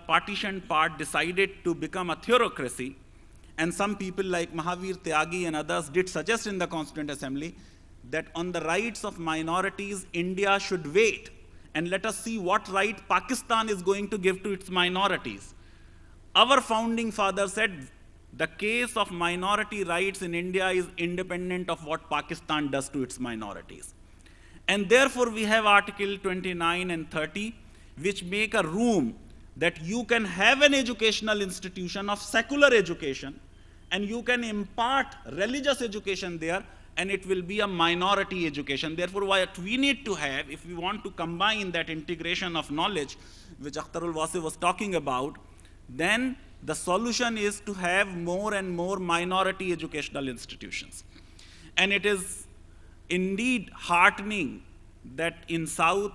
partitioned part decided to become a theocracy, and some people like Mahavir Tyagi and others did suggest in the Constituent Assembly that on the rights of minorities, India should wait and let us see what right Pakistan is going to give to its minorities. Our founding father said the case of minority rights in India is independent of what Pakistan does to its minorities. And therefore, we have Article 29 and 30, which make a room that you can have an educational institution of secular education, and you can impart religious education there, and it will be a minority education. Therefore, what we need to have, if we want to combine that integration of knowledge, which Akhtarul Wasi was talking about, then the solution is to have more and more minority educational institutions. And it is indeed heartening that in South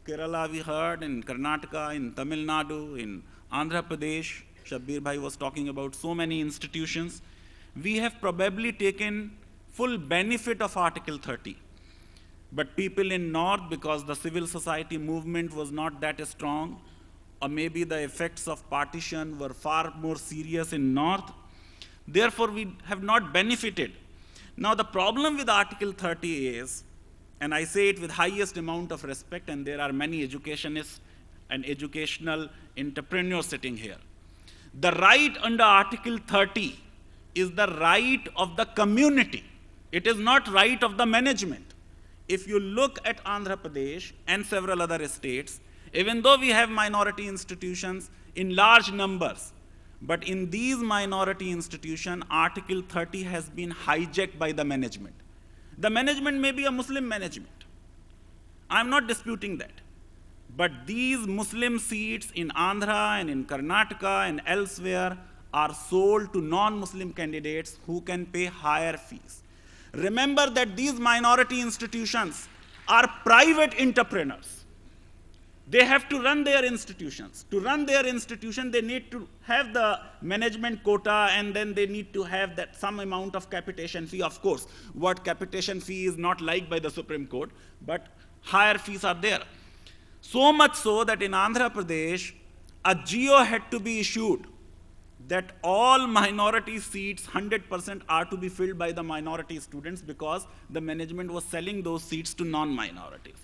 Kerala we heard, in Karnataka, in Tamil Nadu, in Andhra Pradesh, Shabbir Bhai was talking about so many institutions. We have probably taken full benefit of Article 30. But people in North, because the civil society movement was not that strong, or maybe the effects of partition were far more serious in North, therefore we have not benefited. Now the problem with Article 30 is, and I say it with highest amount of respect, and there are many educationists and educational entrepreneurs sitting here. The right under Article 30 is the right of the community. It is not right of the management. If you look at Andhra Pradesh and several other states, even though we have minority institutions in large numbers, but in these minority institutions, Article 30 has been hijacked by the management. The management may be a Muslim management. I'm not disputing that. But these Muslim seats in Andhra and in Karnataka and elsewhere are sold to non-Muslim candidates who can pay higher fees. Remember that these minority institutions are private entrepreneurs. They have to run their institutions. To run their institution, they need to have the management quota, and then they need to have that some amount of capitation fee. Of course, what capitation fee is not liked by the Supreme Court, but higher fees are there. So much so that in Andhra Pradesh, a geo had to be issued that all minority seats, 100%, are to be filled by the minority students, because the management was selling those seats to non-minorities.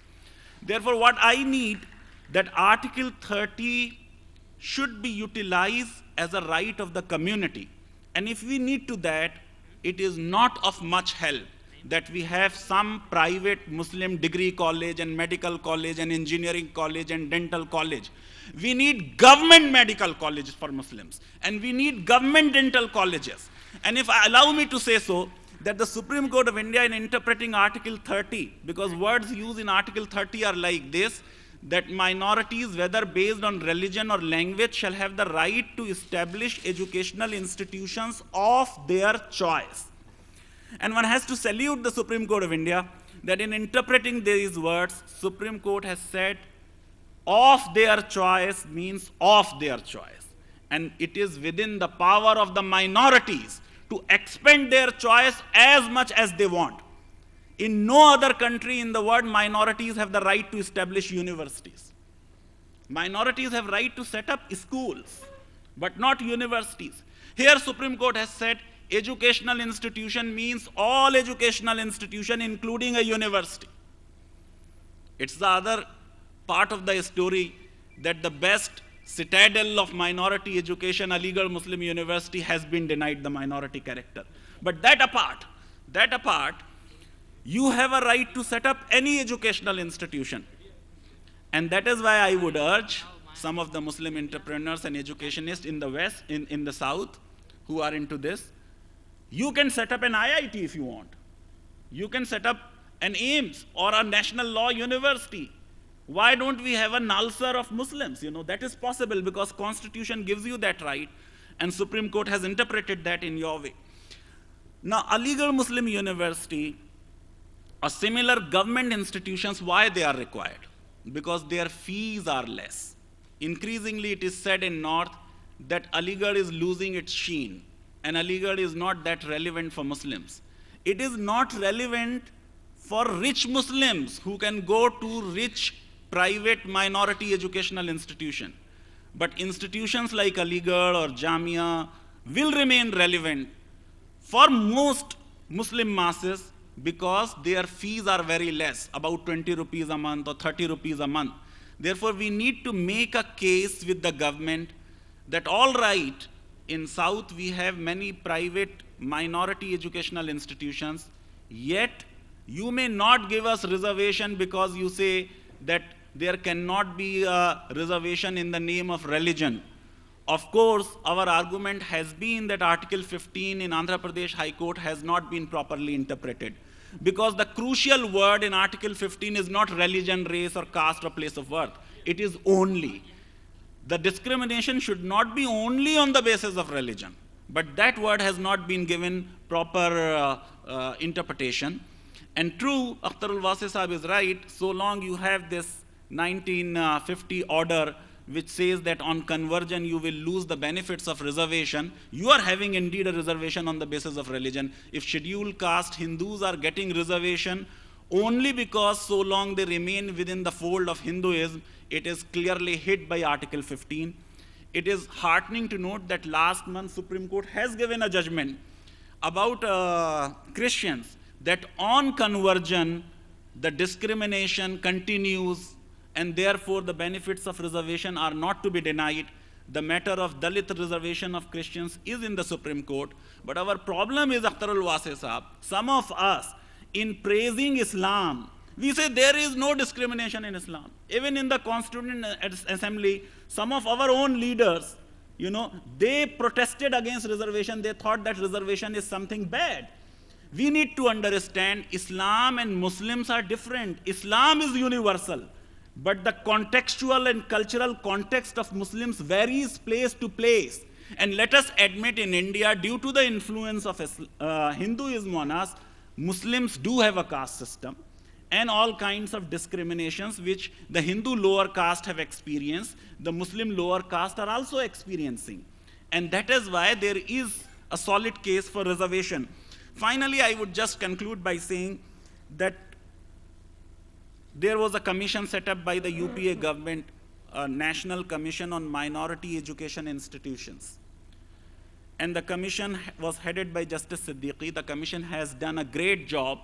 Therefore, what I need, that Article 30 should be utilized as a right of the community. And if we need to that, it is not of much help that we have some private Muslim degree college and medical college and engineering college and dental college. We need government medical colleges for Muslims, and we need government dental colleges. And if allow me to say so, that the Supreme Court of India in interpreting Article 30, because words used in Article 30 are like this, that minorities, whether based on religion or language, shall have the right to establish educational institutions of their choice. And one has to salute the Supreme Court of India that in interpreting these words, Supreme Court has said of their choice means of their choice. And it is within the power of the minorities to expend their choice as much as they want. In no other country in the world, minorities have the right to establish universities. Minorities have right to set up schools, but not universities. Here, Supreme Court has said educational institution means all educational institution, including a university. It's the other part of the story that the best citadel of minority education, Aligarh Muslim University, has been denied the minority character. But that apart, you have a right to set up any educational institution. And that is why I would urge some of the Muslim entrepreneurs and educationists in the West, in the South, who are into this, you can set up an IIT if you want. You can set up an AIMS or a national law university. Why don't we have a Nalsar of Muslims? You know, that is possible because Constitution gives you that right, and Supreme Court has interpreted that in your way. Now, Aligarh Muslim University or similar government institutions, why they are required? Because their fees are less. Increasingly, it is said in North that Aligarh is losing its sheen, and Aligarh is not that relevant for Muslims. It is not relevant for rich Muslims who can go to rich private minority educational institution. but institutions like Aligarh or Jamia will remain relevant for most Muslim masses because their fees are very less, about 20 rupees a month or 30 rupees a month. Therefore, we need to make a case with the government that all right, in South we have many private minority educational institutions, yet you may not give us reservation because you say that there cannot be a reservation in the name of religion. Of course, our argument has been that Article 15 in Andhra Pradesh High Court has not been properly interpreted, because the crucial word in Article 15 is not religion, race, or caste, or place of birth. It is only. The discrimination should not be only on the basis of religion, but that word has not been given proper interpretation. And true, Akhtarul Wasi Sahib is right, so long you have this 1950 order which says that on conversion you will lose the benefits of reservation. You are having indeed a reservation on the basis of religion. If scheduled caste Hindus are getting reservation only because so long they remain within the fold of Hinduism, it is clearly hit by Article 15. It is heartening to note that last month Supreme Court has given a judgment about Christians that on conversion the discrimination continues, and therefore the benefits of reservation are not to be denied. The matter of Dalit reservation of Christians is in the Supreme Court. But our problem is, Akhtarul Wasi Sahib, some of us, in praising Islam, we say there is no discrimination in Islam. Even in the Constituent Assembly, some of our own leaders, they protested against reservation. They thought that reservation is something bad. We need to understand Islam and Muslims are different. Islam is universal, but the contextual and cultural context of Muslims varies place to place. And let us admit, in India, due to the influence of Hinduism on us, Muslims do have a caste system and all kinds of discriminations which the Hindu lower caste have experienced, the Muslim lower caste are also experiencing. And that is why there is a solid case for reservation. Finally, I would just conclude by saying that there was a commission set up by the UPA government, a National Commission on Minority Education Institutions. And the commission was headed by Justice Siddiqui. The commission has done a great job.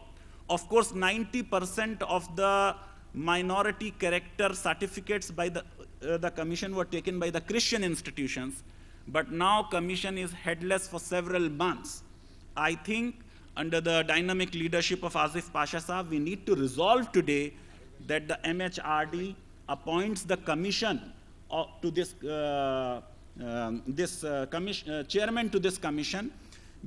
Of course, 90% of the minority character certificates by the commission were taken by the Christian institutions, but now commission is headless for several months. I think under the dynamic leadership of Asif Pasha Sahib, we need to resolve today that the MHRD appoints the commission to this, chairman to this commission,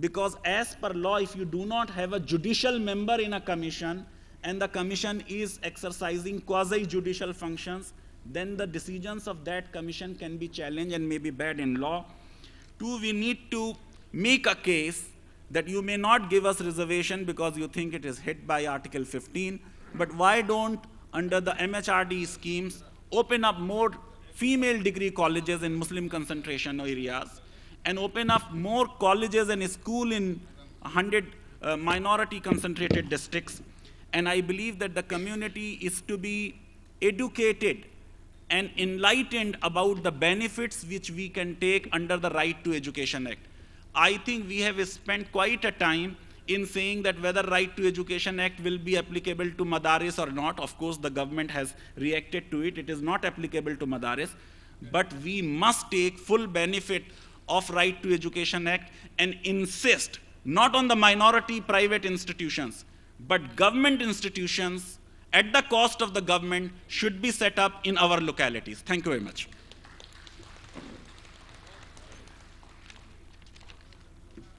because as per law, if you do not have a judicial member in a commission and the commission is exercising quasi-judicial functions, then the decisions of that commission can be challenged and may be bad in law. Two, we need to make a case that you may not give us reservation because you think it is hit by Article 15, but why don't, under the MHRD schemes, open up more female degree colleges in Muslim concentration areas, and open up more colleges and schools in 100 minority concentrated districts. And I believe that the community is to be educated and enlightened about the benefits which we can take under the Right to Education Act. I think we have spent quite a time in saying that whether Right to Education Act will be applicable to Madaris or not. Of course, the government has reacted to it. It is not applicable to Madaris. But we must take full benefit of Right to Education Act and insist not on the minority private institutions, but government institutions at the cost of the government should be set up in our localities. Thank you very much.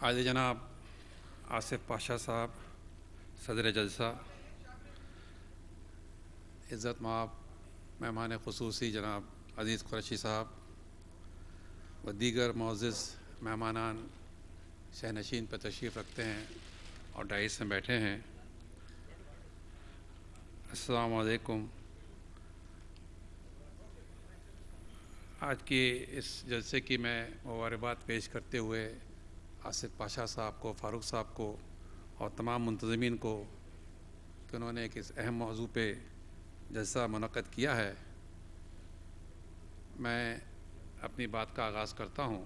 عالی جناب آصف پاشا صاحب صدر جلسہ، عزت مآب مہمان خصوصی جناب عزیز قریشی صاحب و دیگر معزز مہمانان شہنشین پر تشریف رکھتے ہیں اور ڈائس میں بیٹھے ہیں، السلام علیکم۔ آج کی اس جلسے کی میں مبارکباد پیش کرتے ہوئے آصف پاشا صاحب کو، فاروق صاحب کو اور تمام منتظمین کو کہ انہوں نے ایک اس اہم موضوع پہ جلسہ منعقد کیا ہے، میں اپنی بات کا آغاز کرتا ہوں۔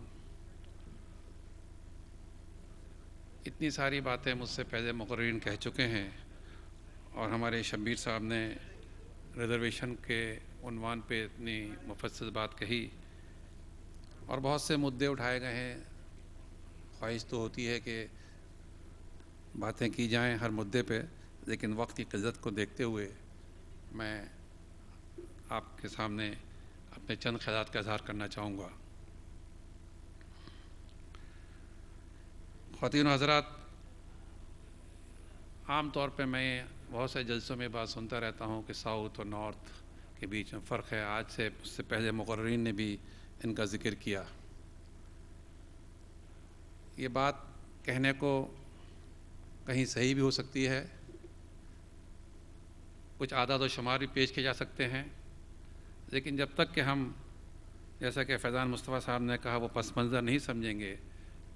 اتنی ساری باتیں مجھ سے پہلے مقررین کہہ چکے ہیں اور ہمارے شبیر صاحب نے ریزرویشن کے عنوان پہ اتنی مفصل بات کہی اور بہت سے مدعے اٹھائے گئے ہیں۔ خواہش تو ہوتی ہے کہ باتیں کی جائیں ہر مدعے پہ، لیکن وقت کی قلت کو دیکھتے ہوئے میں آپ کے سامنے اپنے چند خیالات کا اظہار کرنا چاہوں گا۔ خواتین و حضرات، عام طور پہ میں بہت سے جلسوں میں بات سنتا رہتا ہوں کہ ساؤتھ اور نارتھ کے بیچ میں فرق ہے۔ آج سے اس سے پہلے مقررین نے بھی ان کا ذکر کیا۔ یہ بات کہنے کو کہیں صحیح بھی ہو سکتی ہے، کچھ اعداد و شمار بھی پیش کیے جا سکتے ہیں، لیکن جب تک کہ ہم، جیسا کہ فیضان مصطفیٰ صاحب نے کہا، وہ پس منظر نہیں سمجھیں گے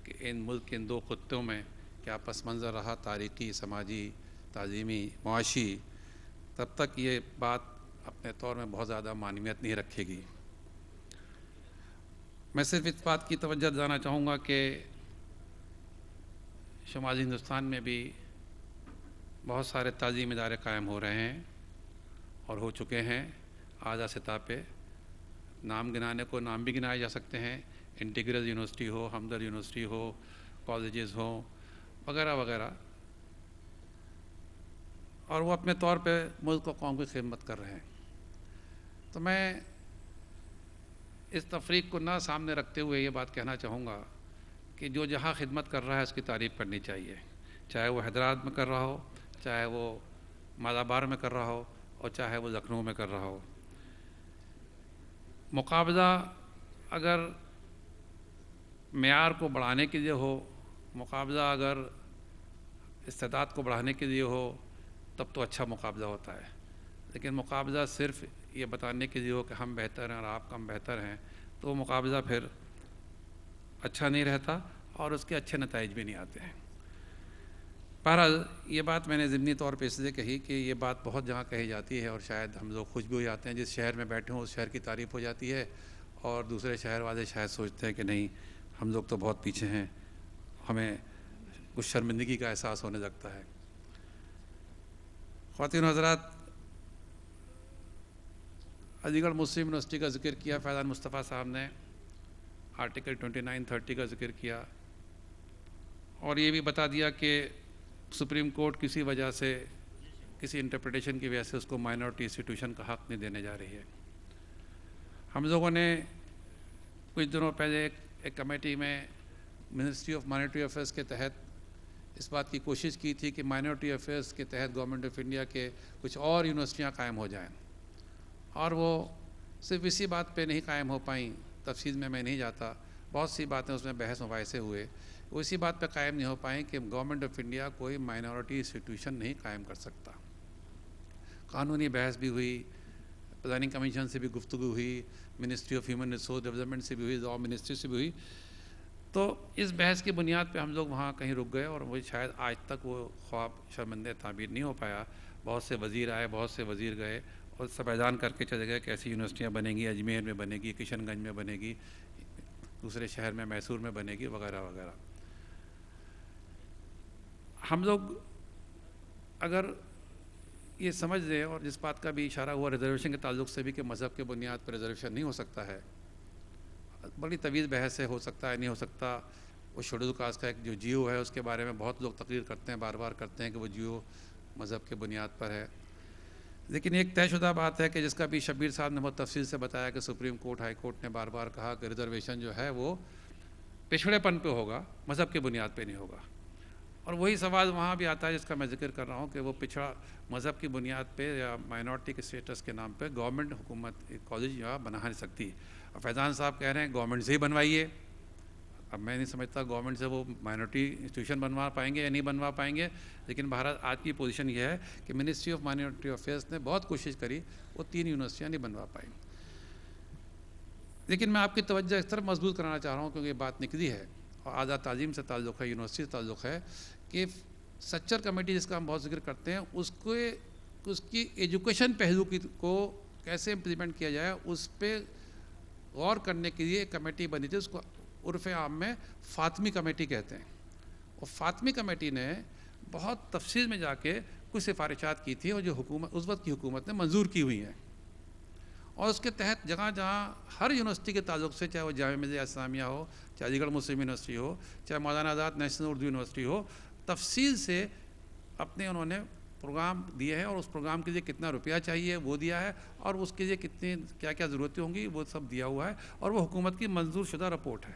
کہ ان ملک کے ان دو خطوں میں کیا پس منظر رہا، تاریخی، سماجی، تعلیمی، معاشی، تب تک یہ بات اپنے طور میں بہت زیادہ معنویت نہیں رکھے گی۔ میں صرف اس بات کی توجہ دلانا چاہوں گا کہ شمالی ہندوستان میں بھی بہت سارے تعلیمی ادارے قائم ہو رہے ہیں اور ہو چکے ہیں اعلیٰ سطح پہ۔ نام گنانے کو نام بھی گنائے جا سکتے ہیں، انٹیگرل یونیورسٹی ہو، ہمدرد یونیورسٹی ہو، کالجز ہوں، وغیرہ وغیرہ، اور وہ اپنے طور پہ ملک و قوم کی خدمت کر رہے ہیں۔ تو میں اس تفریق کو نہ سامنے رکھتے ہوئے یہ بات کہنا چاہوں گا کہ جو جہاں خدمت کر رہا ہے اس کی تعریف کرنی چاہیے، چاہے وہ حیدرآباد میں کر رہا ہو، چاہے وہ مالابار میں کر رہا ہو، اور چاہے وہ لکھنؤ میں کر رہا ہو۔ مقابلہ اگر معیار کو بڑھانے کے لیے ہو، مقابلہ اگر استعداد کو بڑھانے کے لیے ہو، تب تو اچھا مقابلہ ہوتا ہے، لیکن مقابلہ صرف یہ بتانے کے لیے ہو کہ ہم بہتر ہیں اور آپ کم بہتر ہیں، تو وہ مقابلہ پھر اچھا نہیں رہتا اور اس کے اچھے نتائج بھی نہیں آتے ہیں۔ بہرحال یہ بات میں نے ضمنی طور پہ اس لیے کہی کہ یہ بات بہت جگہ کہی جاتی ہے اور شاید ہم لوگ خوش بھی ہو جاتے ہیں، جس شہر میں بیٹھے ہوں اس شہر کی تعریف ہو جاتی ہے، اور دوسرے شہر والے شاید سوچتے ہیں کہ نہیں، ہم لوگ تو بہت پیچھے ہیں، ہمیں کچھ شرمندگی کا احساس ہونے لگتا ہے۔ خواتین و حضرات، علی گڑھ مسلم یونیورسٹی کا ذکر کیا فیضان مصطفیٰ صاحب نے، آرٹیکل 2930 کا ذکر کیا، اور یہ بھی بتا دیا کہ سپریم کورٹ کسی وجہ سے، کسی انٹرپریٹیشن کی وجہ سے اس کو مائنورٹی انسٹیٹیوشن کا حق نہیں دینے جا رہی ہے۔ ہم لوگوں نے کچھ دنوں پہلے ایک کمیٹی میں منسٹری آف مائنورٹی افیئرس کے تحت اس بات کی کوشش کی تھی کہ مائنورٹی افیئرس کے تحت گورنمنٹ آف انڈیا کے کچھ اور یونیورسٹیاں قائم ہو جائیں، اور وہ صرف اسی بات پہ نہیں قائم ہو پائیں، تفصیل میں نہیں جاتا، بہت سی باتیں اس میں بحث مباحثے ہوئے، وہ اسی بات پہ قائم نہیں ہو پائیں کہ گورنمنٹ آف انڈیا کوئی مائنورٹی انسٹیٹیوشن نہیں قائم کر سکتا۔ قانونی بحث بھی ہوئی، پلاننگ کمیشن سے بھی گفتگو ہوئی، ministry of human resource development سے بھی ہوئی، لا منسٹری سے بھی ہوئی، تو اس بحث کی بنیاد پہ ہم لوگ وہاں کہیں رک گئے، اور وہ شاید آج تک وہ خواب شرمندہ تعبیر نہیں ہو پایا۔ بہت سے وزیر آئے، بہت سے وزیر گئے اور سب اعلان کر کے چلے گئے کہ ایسی یونیورسٹیاں بنیں گی، اجمیر میں بنے گی، کشن گنج میں بنے گی، دوسرے شہر میں میسور میں بنے گی، وغیرہ وغیرہ۔ ہم لوگ اگر یہ سمجھ لیں، اور جس بات کا بھی اشارہ ہوا ریزرویشن کے تعلق سے بھی کہ مذہب کے بنیاد پر ریزرویشن نہیں ہو سکتا ہے، بڑی طویل بحث ہے، ہو سکتا ہے نہیں ہو سکتا۔ وہ شیڈول کاسٹ کا ایک جو جیو ہے اس کے بارے میں بہت لوگ تقریر کرتے ہیں، بار بار کرتے ہیں کہ وہ جیو مذہب کے بنیاد پر ہے، لیکن ایک طے شدہ بات ہے کہ جس کا بھی شبیر صاحب نے بہت تفصیل سے بتایا کہ سپریم کورٹ ہائی کورٹ نے بار بار کہا کہ ریزرویشن جو ہے وہ پچھڑے پن پہ ہوگا، مذہب کی بنیاد پہ نہیں ہوگا. اور وہی سوال وہاں بھی آتا ہے جس کا میں ذکر کر رہا ہوں کہ وہ پچھڑا مذہب کی بنیاد پہ یا مائنورٹی کے اسٹیٹس کے نام پہ گورنمنٹ حکومت کالج یہاں بنا نہیں سکتی. اب فیضان صاحب کہہ رہے ہیں گورنمنٹ سے ہی بنوائیے. اب میں نہیں سمجھتا گورنمنٹ سے وہ مائنورٹی انسٹیٹیوشن بنوا پائیں گے یا نہیں بنوا پائیں گے، لیکن بہرحال آج کی پوزیشن یہ ہے کہ منسٹری آف مائنورٹی افیئرس نے بہت کوشش کری، وہ 3 یونیورسٹیاں نہیں بنوا پائیں. لیکن میں آپ کی توجہ اس طرف مضبوط کرانا چاہ رہا ہوں کیونکہ یہ بات نکلی ہے اور آزاد تعلیم سے تعلق ہے، یونیورسٹی سے تعلق ہے، کہ سچر کمیٹی جس کا ہم بہت ذکر کرتے ہیں اس کی ایجوکیشن پہلو کو کیسے امپلیمنٹ کیا جائے اس پہ غور کرنے کے لیے ایک کمیٹی بنی تھی. اس کو عرف عام میں فاطمی کمیٹی کہتے ہیں. اور فاطمی کمیٹی نے بہت تفصیل میں جا کے کچھ سفارشات کی تھی اور جو حکومت اس وقت کی حکومت نے منظور کی ہوئی ہیں. اور اس کے تحت جہاں جہاں ہر یونیورسٹی کے تعلق سے، چاہے وہ جامعہ ملیہ اسلامیہ ہو، چاہے علی گڑھ مسلم یونیورسٹی ہو، چاہے مولانا آزاد نیشنل اردو یونیورسٹی ہو، تفصیل سے اپنے انہوں نے پروگرام دیے ہیں اور اس پروگرام کے لیے کتنا روپیہ چاہیے وہ دیا ہے اور اس کے لیے کتنی کیا کیا ضرورتیں ہوں گی وہ سب دیا ہوا ہے اور وہ حکومت کی منظور شدہ رپورٹ ہے.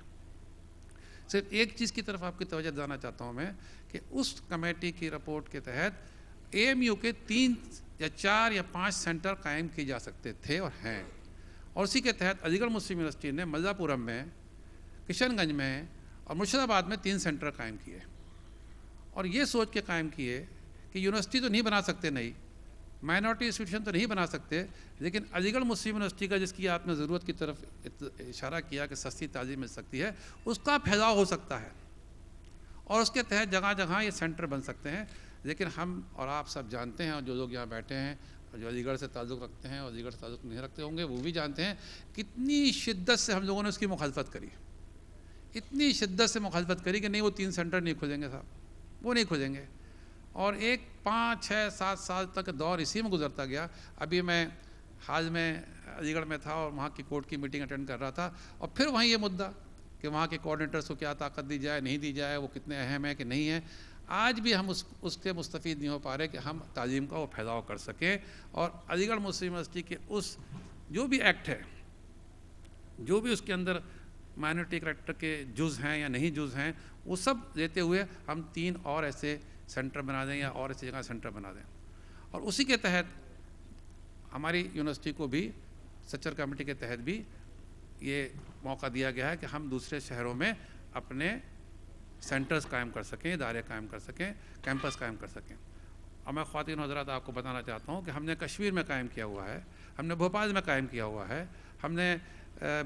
صرف ایک چیز کی طرف آپ کی توجہ دلانا چاہتا ہوں میں کہ اس کمیٹی کی رپورٹ کے تحت AMU کے 3 یا 4 یا 5 سینٹر قائم کیے جا سکتے تھے اور ہیں. اور اسی کے تحت علی گڑھ مسلم یونیورسٹی نے ملہ پورم میں، کشن گنج میں اور مرشد آباد میں 3 سینٹر قائم کیے اور یہ سوچ کے قائم کیے کہ یونیورسٹی تو نہیں بنا سکتے، نہیں مائنورٹی انسٹیٹیوشن تو نہیں بنا سکتے، لیکن علی گڑھ مسلم یونیورسٹی کا جس کی آپ نے ضرورت کی طرف اشارہ کیا کہ سستی تعلیم مل سکتی ہے، اس کا پھیلاؤ ہو سکتا ہے اور اس کے تحت جگہ جگہ یہ سینٹر بن سکتے ہیں. لیکن ہم اور آپ سب جانتے ہیں اور جو لوگ یہاں بیٹھے ہیں اور جو علی گڑھ سے تعلق رکھتے ہیں اور علی گڑھ سے تعلق نہیں رکھتے ہوں گے وہ بھی جانتے ہیں کتنی شدت سے ہم لوگوں نے اس کی مخالفت کری، اتنی شدت سے مخالفت کری کہ نہیں وہ 3 سینٹر نہیں کھلیں گے صاحب، وہ نہیں کھلیں گے. اور ایک 5 6 7 سال تک دور اسی میں گزرتا گیا. ابھی میں حال میں علی گڑھ میں تھا اور وہاں کی کورٹ کی میٹنگ اٹینڈ کر رہا تھا اور پھر وہیں یہ مدعا کہ وہاں کے کوآرڈینیٹرس کو کیا طاقت دی جائے، نہیں دی جائے، وہ کتنے اہم ہیں کہ نہیں ہیں. آج بھی ہم اس کے مستفید نہیں ہو پا رہے کہ ہم تعلیم کا وہ پھیلاؤ کر سکیں. اور علی گڑھ مسلم یونیورسٹی کے اس جو بھی ایکٹ ہے، جو بھی اس کے اندر مائنورٹی کریکٹر کے جز ہیں یا نہیں جز ہیں، وہ سب دیتے ہوئے ہم 3 اور ایسے سینٹر بنا دیں یا اور ایسی جگہ سینٹر بنا دیں. اور اسی کے تحت ہماری یونیورسٹی کو بھی سچر کمیٹی کے تحت بھی یہ موقع دیا گیا ہے کہ ہم دوسرے شہروں میں اپنے سینٹرز قائم کر سکیں، ادارے قائم کر سکیں، کیمپس قائم کر سکیں. اور میں خواتین حضرات آپ کو بتانا چاہتا ہوں کہ ہم نے کشمیر میں قائم کیا ہوا ہے، ہم نے بھوپال میں قائم کیا ہوا ہے، ہم نے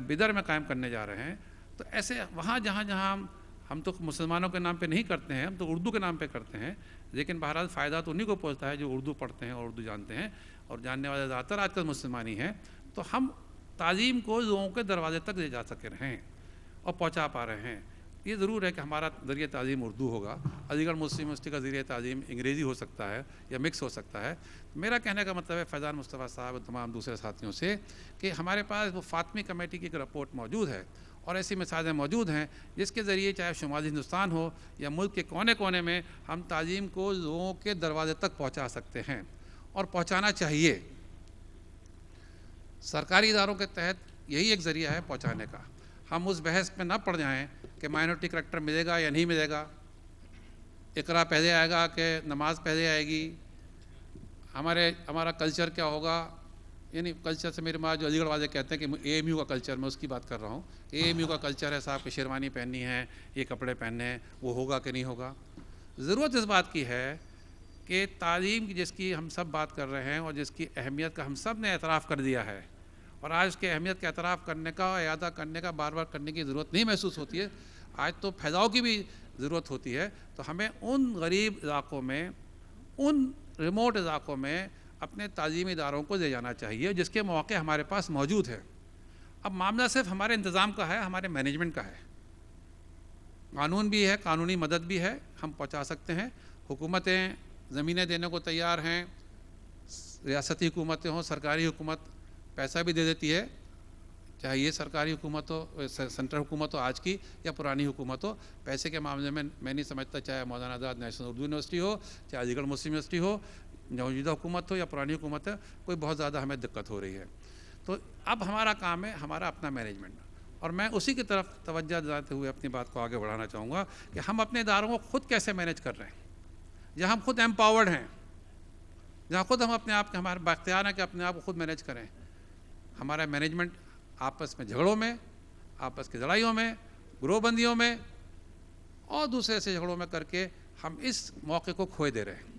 بدر میں قائم کرنے جا رہے ہیں. تو ایسے وہاں جہاں جہاں ہم تو مسلمانوں کے نام پہ نہیں کرتے ہیں، ہم تو اردو کے نام پہ کرتے ہیں، لیکن بہرحال فائدہ تو انہیں کو پہنچتا ہے جو اردو پڑھتے ہیں اور اردو جانتے ہیں اور جاننے والے زیادہ تر آج کل مسلمان ہی ہیں. تو ہم تعلیم کو لوگوں کے دروازے تک لے جا سکے رہے ہیں اور پہنچا پا رہے ہیں. یہ ضرور ہے کہ ہمارا ذریعہ تعلیم اردو ہوگا، علی گڑھ مسلم یونیورسٹی کا ذریعہ تعلیم انگریزی ہو سکتا ہے یا مکس ہو سکتا ہے. میرا کہنے کا مطلب ہے فیضان مصطفیٰ صاحب اور تمام دوسرے ساتھیوں سے کہ ہمارے پاس وہ فاطمی کمیٹی کی ایک رپورٹ موجود ہے اور ایسی مثالیں موجود ہیں جس کے ذریعے چاہے شمالی ہندوستان ہو یا ملک کے کونے کونے میں ہم تعلیم کو لوگوں کے دروازے تک پہنچا سکتے ہیں اور پہنچانا چاہیے. سرکاری اداروں کے تحت یہی ایک ذریعہ ہے پہنچانے کا. ہم اس بحث میں نہ پڑ جائیں کہ مائنورٹی کریکٹر ملے گا یا نہیں ملے گا، اقرا پہلے آئے گا کہ نماز پہلے آئے گی، ہمارا کلچر کیا ہوگا. یعنی کلچر سے میرے ماں جو علی گڑھ والے کہتے ہیں کہ AMU کا کلچر، میں اس کی بات کر رہا ہوں کہ AMU کا کلچر ہے صاحب کہ شیروانی پہننی ہے، یہ کپڑے پہننے ہیں، وہ ہوگا کہ نہیں ہوگا. ضرورت اس بات کی ہے کہ تعلیم کی جس کی ہم سب بات کر رہے ہیں اور جس کی اہمیت کا ہم سب نے اعتراف کر دیا ہے اور آج اس کی اہمیت کا اعتراف کرنے کا اور اعادہ کرنے کا بار بار کرنے کی ضرورت نہیں محسوس ہوتی ہے. آج تو پھیلاؤ کی بھی ضرورت ہوتی ہے. تو ہمیں ان غریب علاقوں میں، ان ریموٹ علاقوں میں اپنے تعلیمی اداروں کو لے جانا چاہیے جس کے مواقع ہمارے پاس موجود ہے. اب معاملہ صرف ہمارے انتظام کا ہے، ہمارے مینجمنٹ کا ہے. قانون بھی ہے، قانونی مدد بھی ہے، ہم پہنچا سکتے ہیں. حکومتیں زمینیں دینے کو تیار ہیں، ریاستی حکومتیں ہوں، سرکاری حکومت پیسہ بھی دے دیتی ہے، چاہے یہ سرکاری حکومت ہو، سینٹرل حکومت ہو آج کی یا پرانی حکومت ہو. پیسے کے معاملے میں نہیں سمجھتا چاہے مولانا آزاد نیشنل اردو یونیورسٹی ہو، چاہے علی گڑھ مسلم یونیورسٹی ہو موجودہ حکومت ہو یا پرانی حکومت ہے، کوئی بہت زیادہ ہمیں دقت ہو رہی ہے. تو اب ہمارا کام ہے ہمارا اپنا مینجمنٹ، اور میں اسی کی طرف توجہ دلاتے ہوئے اپنی بات کو آگے بڑھانا چاہوں گا کہ ہم اپنے اداروں کو خود کیسے مینیج کر رہے ہیں، جہاں ہم خود ایمپاورڈ ہیں، جہاں خود ہم اپنے آپ کے ہمارے بااختیار ہیں کہ اپنے آپ کو خود مینیج کریں. ہمارا مینجمنٹ آپس میں جھگڑوں میں، آپس کی لڑائیوں میں، گروہ بندیوں میں اور دوسرے سے جھگڑوں میں کر کے ہم اس موقع کو کھوئے دے رہے ہیں.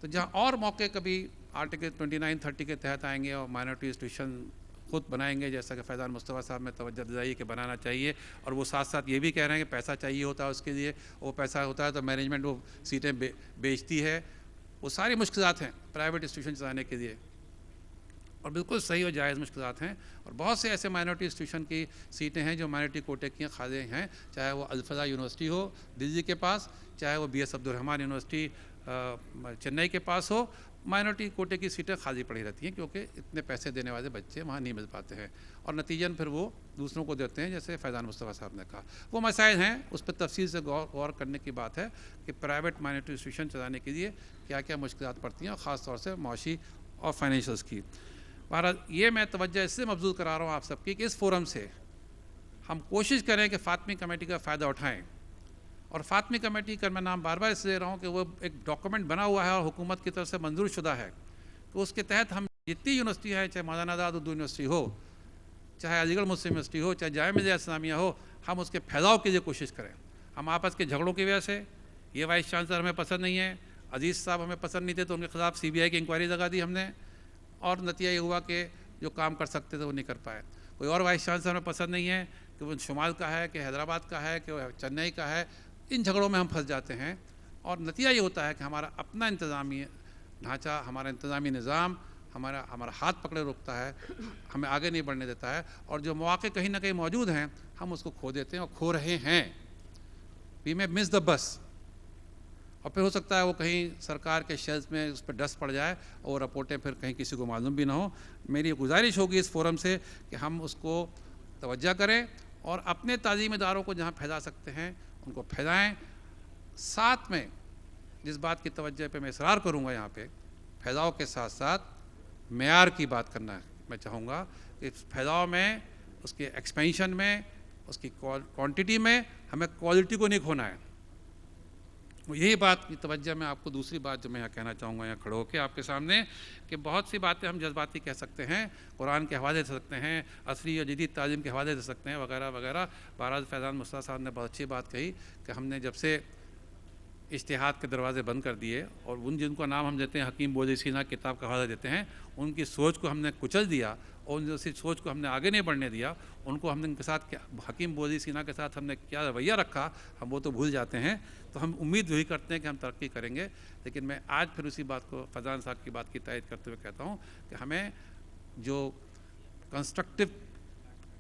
تو جہاں اور موقع کبھی آرٹیکل 29-30 کے تحت آئیں گے اور مائنورٹی انسٹیٹیوشن خود بنائیں گے، جیسا کہ فیضان مصطفیٰ صاحب نے توجہ دلائی کہ بنانا چاہیے، اور وہ ساتھ ساتھ یہ بھی کہہ رہے ہیں کہ پیسہ چاہیے ہوتا ہے اس کے لیے، وہ پیسہ ہوتا ہے تو مینجمنٹ وہ سیٹیں بیچتی ہے. وہ ساری مشکلات ہیں پرائیویٹ انسٹیٹیوشن چلانے کے لیے، اور بالکل صحیح اور جائز مشکلات ہیں. اور بہت سے ایسے مائنورٹی انسٹیٹیوشن کی سیٹیں ہیں جو مائنورٹی کوٹے کی خالی ہیں، چاہے وہ الفضا یونیورسٹی ہو دلی کے پاس، چاہے وہ B S Abdur Rahman university Chennai کے پاس ہو. مائنورٹی کوٹے کی سیٹیں خالی پڑی رہتی ہیں کیونکہ اتنے پیسے دینے والے بچے وہاں نہیں مل پاتے ہیں، اور نتیجاً پھر وہ دوسروں کو دیتے ہیں، جیسے فیضان مصطفیٰ صاحب نے کہا. وہ مسائل ہیں، اس پہ تفصیل سے غور کرنے کی بات ہے کہ پرائیویٹ مائنورٹی انسٹیٹیوشن چلانے کے لیے کیا کیا مشکلات پڑتی ہیں، اور خاص طور سے معاشی اور فائنینشلس کی. بہرحال یہ میں توجہ اس سے مبذول کرا رہا ہوں آپ سب کی کہ اس فورم سے ہم کوشش کریں کہ فاطمی کمیٹی کا فائدہ اٹھائیں. اور فاطمی کمیٹی کا میں نام بار بار اس لیے رہا ہوں کہ وہ ایک ڈاکومنٹ بنا ہوا ہے اور حکومت کی طرف سے منظور شدہ ہے، کہ اس کے تحت ہم جتنی یونیورسٹی ہیں، چاہے مولانا آزاد اردو یونیورسٹی ہو، چاہے علی گڑھ مسلم یونیورسٹی ہو، چاہے جامعہ ملیہ اسلامیہ ہو، ہم اس کے پھیلاؤ کے لیے کوشش کریں. ہم آپس کے جھگڑوں کی وجہ سے، یہ وائس چانسلر ہمیں پسند نہیں ہے، عزیز صاحب ہمیں پسند نہیں تھے تو ان کے خلاف CBI کی انکوائری لگا دی ہم نے، اور نتیجہ یہ ہوا کہ جو کام کر سکتے تھے وہ نہیں کر پائے. کوئی اور وائس چانسلر ہمیں پسند نہیں ہے کہ وہ شمال کا ہے، کہ حیدرآباد کا ہے، کہ وہ چنئی کا ہے. ان جھگڑوں میں ہم پھنس جاتے ہیں، اور نتیجہ یہ ہوتا ہے کہ ہمارا اپنا انتظامی ڈھانچہ، ہمارا انتظامی نظام ہمارا ہاتھ پکڑے روکتا ہے، ہمیں آگے نہیں بڑھنے دیتا ہے، اور جو مواقع کہیں نہ کہیں موجود ہیں ہم اس کو کھو دیتے ہیں اور کھو رہے ہیں. وی میں مس دا بس. اور پھر ہو سکتا ہے وہ کہیں سرکار کے شیلف میں اس پہ ڈسٹ پڑ جائے اور رپورٹیں پھر کہیں کسی کو معلوم بھی نہ ہو. میری گزارش ہوگی اس فورم سے کہ ہم اس کو توجہ کریں اور اپنے تعلیمی اداروں کو جہاں پھیلا سکتے ہیں ان کو پھیلائیں. ساتھ میں جس بات کی توجہ پہ میں اصرار کروں گا یہاں پہ، پھیلاؤ کے ساتھ ساتھ معیار کی بات کرنا میں چاہوں گا کہ پھیلاؤ میں، اس کے ایکسپینشن میں، اس کی کوانٹٹی میں ہمیں کوالٹی کو نہیں کھونا ہے. یہی بات کی توجہ میں آپ کو دوسری بات جو میں یہاں کہنا چاہوں گا یہاں کھڑے ہو کے آپ کے سامنے، کہ بہت سی باتیں ہم جذباتی کہہ سکتے ہیں، قرآن کے حوالے دے سکتے ہیں، عصری اور جدید تعلیم کے حوالے دے سکتے ہیں، وغیرہ وغیرہ. بہرحال فیضان مصطفیٰ صاحب نے بہت اچھی بات کہی کہ ہم نے جب سے اجتہاد کے دروازے بند کر دیے اور جن کو نام ہم دیتے ہیں حکیم بولی سینا کتاب کا حوالہ دیتے ہیں، ان کی سوچ کو ہم نے کچل دیا اور ان کی سوچ کو ہم نے آگے نہیں بڑھنے دیا. ان کو ہم نے ان کے ساتھ کیا، حکیم بولی سینا کے ساتھ ہم نے کیا رویہ رکھا، ہم وہ تو بھول جاتے ہیں. تو ہم امید وہی کرتے ہیں کہ ہم ترقی کریں گے. لیکن میں آج پھر اسی بات کو فیضان صاحب کی بات کی تائید کرتے ہوئے کہتا ہوں کہ ہمیں جو کنسٹرکٹیو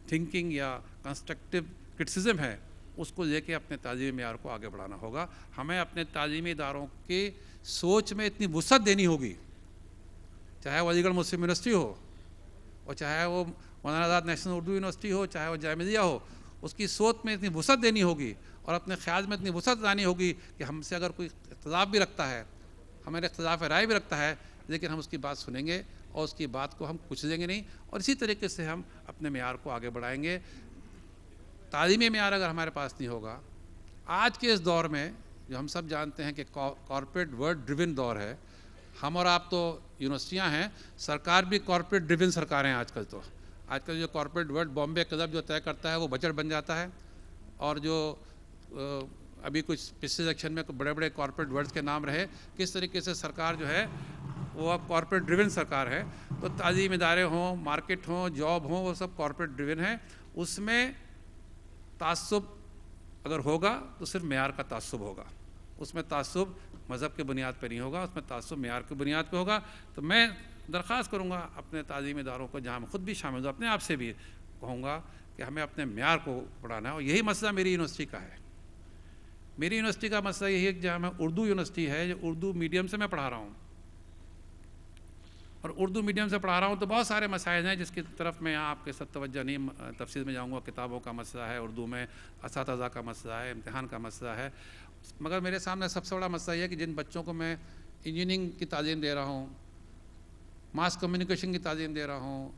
تھنکنگ یا کنسٹرکٹیو کرٹیسزم ہے اس کو لے کے اپنے تعلیمی معیار کو آگے بڑھانا ہوگا. ہمیں اپنے تعلیمی اداروں کی سوچ میں اتنی وسعت دینی ہوگی، چاہے وہ علی گڑھ مسلم یونیورسٹی ہو اور چاہے وہ مولانا آزاد نیشنل اردو یونیورسٹی ہو، چاہے وہ جامعہ ملیہ ہو. اس کی سوچ میں اتنی وسعت دینی ہوگی اور اپنے خیال میں اتنی وسعت لانی ہوگی کہ ہم سے اگر کوئی اختلاف بھی رکھتا ہے، ہمارے اختلاف رائے بھی رکھتا ہے، لیکن ہم اس کی بات سنیں گے اور اس کی بات کو ہم کچلیں گے نہیں. اور اسی طریقے سے ہم اپنے معیار کو آگے بڑھائیں گے. تعلیمی معیار اگر ہمارے پاس نہیں ہوگا، آج کے اس دور میں جو ہم سب جانتے ہیں کہ کارپوریٹ ورڈ ڈریون دور ہے، ہم اور آپ تو یونیورسٹیاں ہیں، سرکار بھی کارپوریٹ ڈریون سرکار ہیں آج کل. تو آج کل جو کارپوریٹ ورڈ بامبے کلب جو طے کرتا ہے وہ بجٹ بن جاتا ہے، اور جو ابھی کچھ پچھلے الیکشن میں بڑے بڑے کارپوریٹ ورڈز کے نام رہے، کس طریقے سے سرکار جو ہے وہ اب کارپوریٹ ڈریون سرکار ہے. تو تعلیم ادارے ہوں، مارکیٹ ہوں، جاب ہوں، وہ سب کارپوریٹ ڈریون ہیں. اس میں تعصب اگر ہوگا تو صرف معیار کا تعصب ہوگا، اس میں تعصب مذہب کے بنیاد پہ نہیں ہوگا، اس میں تعصب معیار کی بنیاد پہ ہوگا. تو میں درخواست کروں گا اپنے تعلیمی اداروں کو، جہاں میں خود بھی شامل ہوں، اپنے آپ سے بھی کہوں گا کہ ہمیں اپنے معیار کو بڑھانا ہے. اور یہی مسئلہ میری یونیورسٹی کا ہے. میری یونیورسٹی کا مسئلہ یہی ہے کہ جہاں میں اردو یونیورسٹی ہے، جو اردو میڈیم سے میں پڑھا رہا ہوں، اور اردو میڈیم سے پڑھا رہا ہوں تو بہت سارے مسائل ہیں جس کی طرف میں آپ کے ساتھ توجہ نہیں تفصیل میں جاؤں گا. کتابوں کا مسئلہ ہے اردو میں، اساتذہ کا مسئلہ ہے، امتحان کا مسئلہ ہے. مگر میرے سامنے سب سے بڑا مسئلہ یہ ہے کہ جن بچوں کو میں انجینئرنگ کی تعلیم دے رہا ہوں، ماس کمیونیکیشن کی تعلیم دے رہا ہوں،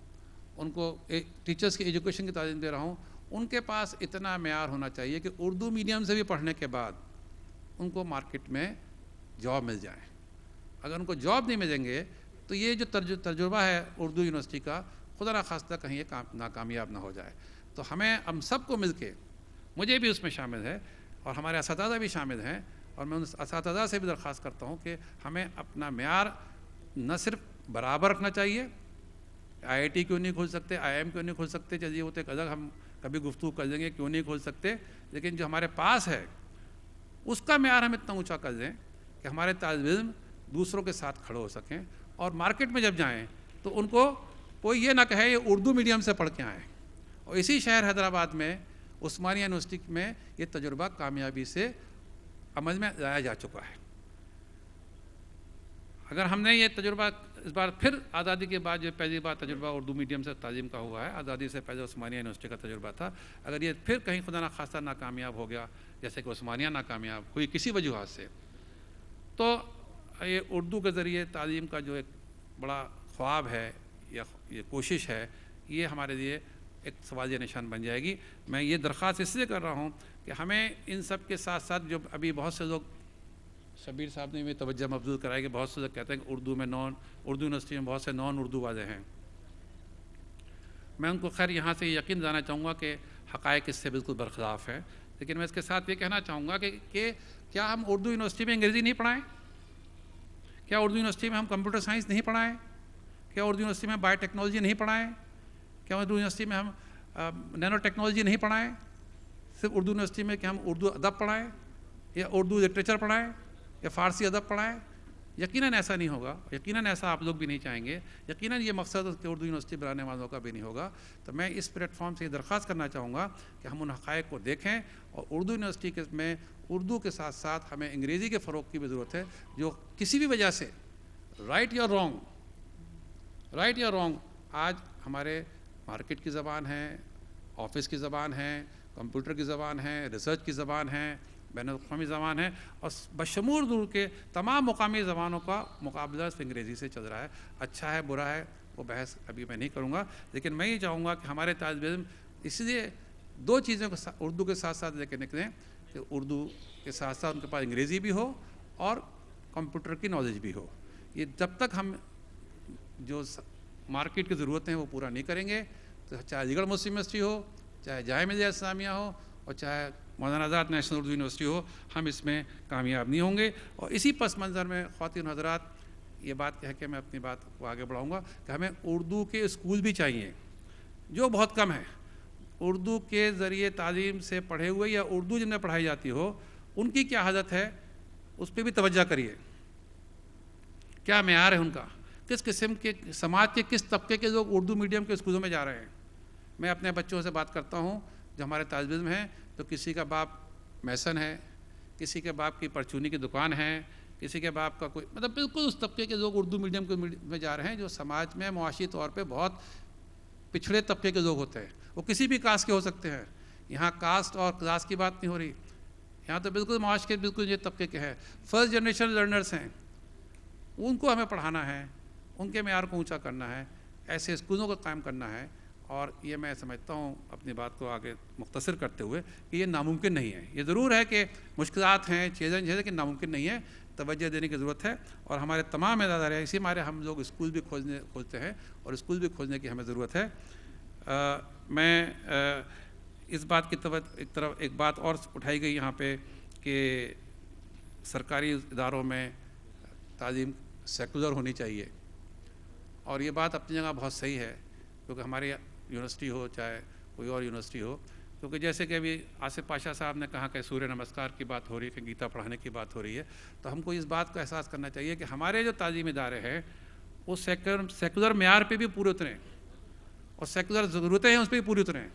ان کو ٹیچرز کی ایجوکیشن کی تعلیم دے رہا ہوں، ان کے پاس اتنا معیار ہونا چاہیے کہ اردو میڈیم سے بھی پڑھنے کے بعد ان کو مارکیٹ میں جاب مل جائے۔ اگر ان کو جاب نہیں ملیں گے تو یہ جو تجربہ ہے اردو یونیورسٹی کا، خدا نخواستہ کہیں یہ ناکامیاب نہ ہو جائے۔ تو ہم سب کو مل کے، مجھے بھی اس میں شامل ہے اور ہمارے اساتذہ بھی شامل ہیں، اور میں ان اساتذہ سے بھی درخواست کرتا ہوں کہ ہمیں اپنا معیار نہ صرف برابر رکھنا چاہیے، آئی آئی ٹی کیوں نہیں کھول سکتے، آئی ایم کیوں نہیں کھول سکتے، چلیے وہ تو ایک الگ ہم کبھی گفتگو کر دیں گے کیوں نہیں کھول سکتے، لیکن جو ہمارے پاس ہے اس کا معیار ہم اتنا اونچا کر دیں کہ ہمارے طالب علم دوسروں کے ساتھ کھڑے ہو سکیں، اور مارکیٹ میں جب جائیں تو ان کو کوئی یہ نہ کہے یہ اردو میڈیم سے پڑھ کے آئیں۔ اور اسی شہر حیدرآباد میں عثمانیہ یونیورسٹی میں یہ تجربہ کامیابی سے عمل میں لایا جا چکا ہے۔ اگر ہم نے یہ تجربہ اس بار پھر آزادی کے بعد جو پہلی بار تجربہ اردو میڈیم سے تعلیم کا ہوا ہے، آزادی سے پہلے عثمانیہ یونیورسٹی کا تجربہ تھا، اگر یہ پھر کہیں خدا نخواستہ ناکامیاب ہو گیا، جیسے کہ عثمانیہ ناکامیاب ہوئی کسی وجوہات سے، تو یہ اردو کے ذریعے تعلیم کا جو ایک بڑا خواب ہے یا یہ کوشش ہے، یہ ہمارے لیے ایک سوالیہ نشان بن جائے گی۔ میں یہ درخواست اس لیے کر رہا ہوں کہ ہمیں ان سب کے ساتھ ساتھ جو ابھی بہت سے لوگ، شبیر صاحب نے بھی توجہ مبذول کرائی کہ بہت سے لوگ کہتے ہیں کہ اردو یونیورسٹی میں بہت سے نان اردو والے ہیں، میں ان کو خیر یہاں سے یقین دلانا چاہوں گا کہ حقائق اس سے بالکل برخلاف ہے، لیکن میں اس کے ساتھ یہ کہنا چاہوں گا کہ کیا ہم اردو یونیورسٹی میں انگریزی نہیں پڑھائیں؟ کیا اردو یونیورسٹی میں ہم کمپیوٹر سائنس نہیں پڑھائیں؟ کیا اردو یونیورسٹی میں بایو ٹیکنالوجی نہیں پڑھائیں؟ کیا اردو یونیورسٹی میں ہم نینو ٹیکنالوجی نہیں پڑھائیں؟ صرف اردو یونیورسٹی میں کہ ہم اردو ادب پڑھائیں یا اردو لٹریچر پڑھائیں یا فارسی ادب پڑھائیں؟ یقیناً ایسا نہیں ہوگا، یقیناً ایسا آپ لوگ بھی نہیں چاہیں گے، یقیناً یہ مقصد کہ اردو یونیورسٹی بنانے والوں کا بھی نہیں ہوگا۔ تو میں اس پلیٹ فارم سے یہ درخواست کرنا چاہوں گا کہ ہم ان حقائق کو دیکھیں، اور اردو یونیورسٹی میں اردو کے ساتھ ساتھ ہمیں انگریزی کے فروغ کی بھی ضرورت ہے، جو کسی بھی وجہ سے رائٹ یا رانگ آج ہمارے مارکیٹ کی زبان ہے، آفس کی زبان ہے، کمپیوٹر کی زبان ہے، ریسرچ کی زبان ہے، بین الاقوامی زبان ہے، اور بشمول دور کے تمام مقامی زبانوں کا مقابلہ انگریزی سے چل رہا ہے۔ اچھا ہے برا ہے وہ بحث ابھی میں نہیں کروں گا، لیکن میں یہ چاہوں گا کہ ہمارے طالب علم اس لیے دو چیزوں کو اردو کے ساتھ ساتھ لے کے نکلیں کہ اردو کے ساتھ ساتھ ان کے پاس انگریزی بھی ہو اور کمپیوٹر کی نالج بھی ہو۔ یہ جب تک ہم جو مارکیٹ کی ضرورتیں ہیں وہ پورا نہیں کریں گے، تو چاہے علی گڑھ مسلم یونیورسٹی ہو، چاہے جامعہ ملیہ اسلامیہ ہو، اور چاہے مولانا آزاد نیشنل اردو یونیورسٹی ہو، ہم اس میں کامیاب نہیں ہوں گے۔ اور اسی پس منظر میں خواتین حضرات، یہ بات کہہ کے میں اپنی بات کو آگے بڑھاؤں گا کہ ہمیں اردو کے اسکول بھی چاہیے، جو بہت کم ہیں۔ اردو کے ذریعے تعلیم سے پڑھے ہوئے یا اردو جن میں پڑھائی جاتی ہو، ان کی کیا حالت ہے اس پہ بھی توجہ کریے، کیا معیار ہے ان کا، کس قسم کے سماج کے کس طبقے کے لوگ اردو میڈیم کے اسکولوں میں جا رہے ہیں۔ میں اپنے بچوں سے بات کرتا ہوں جو ہمارے طالب علم ہیں، تو کسی کا باپ میسن ہے، کسی کے باپ کی پرچونی کی دکان ہے، کسی کے باپ کا کوئی مطلب بالکل اس طبقے کے لوگ اردو میڈیم میں جا رہے ہیں جو سماج میں معاشی طور پہ بہت پچھڑے طبقے کے لوگ ہوتے ہیں۔ وہ کسی بھی کاسٹ کے ہو سکتے ہیں، یہاں کاسٹ اور کلاس کی بات نہیں ہو رہی، یہاں تو بالکل معاش کے بالکل یہ طبقے کے ہیں، فرسٹ جنریشن لرنرز ہیں، ان کو ہمیں پڑھانا ہے، ان کے معیار کو اونچا کرنا ہے، ایسے اسکولوں کو قائم کرنا ہے۔ اور یہ میں سمجھتا ہوں اپنی بات کو آگے مختصر کرتے ہوئے کہ یہ ناممکن نہیں ہے، یہ ضرور ہے کہ مشکلات ہیں، چیلنج ہے، لیکن ناممکن نہیں ہے، توجہ دینے کی ضرورت ہے۔ اور ہمارے تمام ادارے اسی مارے ہم لوگ اسکول بھی کھولتے ہیں اور اسکول بھی کھولنے کی ہمیں ضرورت ہے۔ میں اس بات کی طرف ایک بات اور اٹھائی گئی یہاں پہ کہ سرکاری اداروں میں تعلیم سیکولر ہونی چاہیے، اور یہ بات اپنی جگہ بہت صحیح ہے، کیونکہ ہماری یونیورسٹی ہو چاہے کوئی اور یونیورسٹی ہو، کیونکہ جیسے کہ ابھی آصف پاشا صاحب نے کہا کہ سوریہ نمسکار کی بات ہو رہی ہے، کہ گیتا پڑھانے کی بات ہو رہی ہے، تو ہم کو اس بات کا احساس کرنا چاہیے کہ ہمارے جو تعلیمی ادارے ہیں وہ سیکولر معیار پہ بھی پورے اتریں، اور سیکولر ضرورتیں ہیں اس پہ بھی پوری اتریں،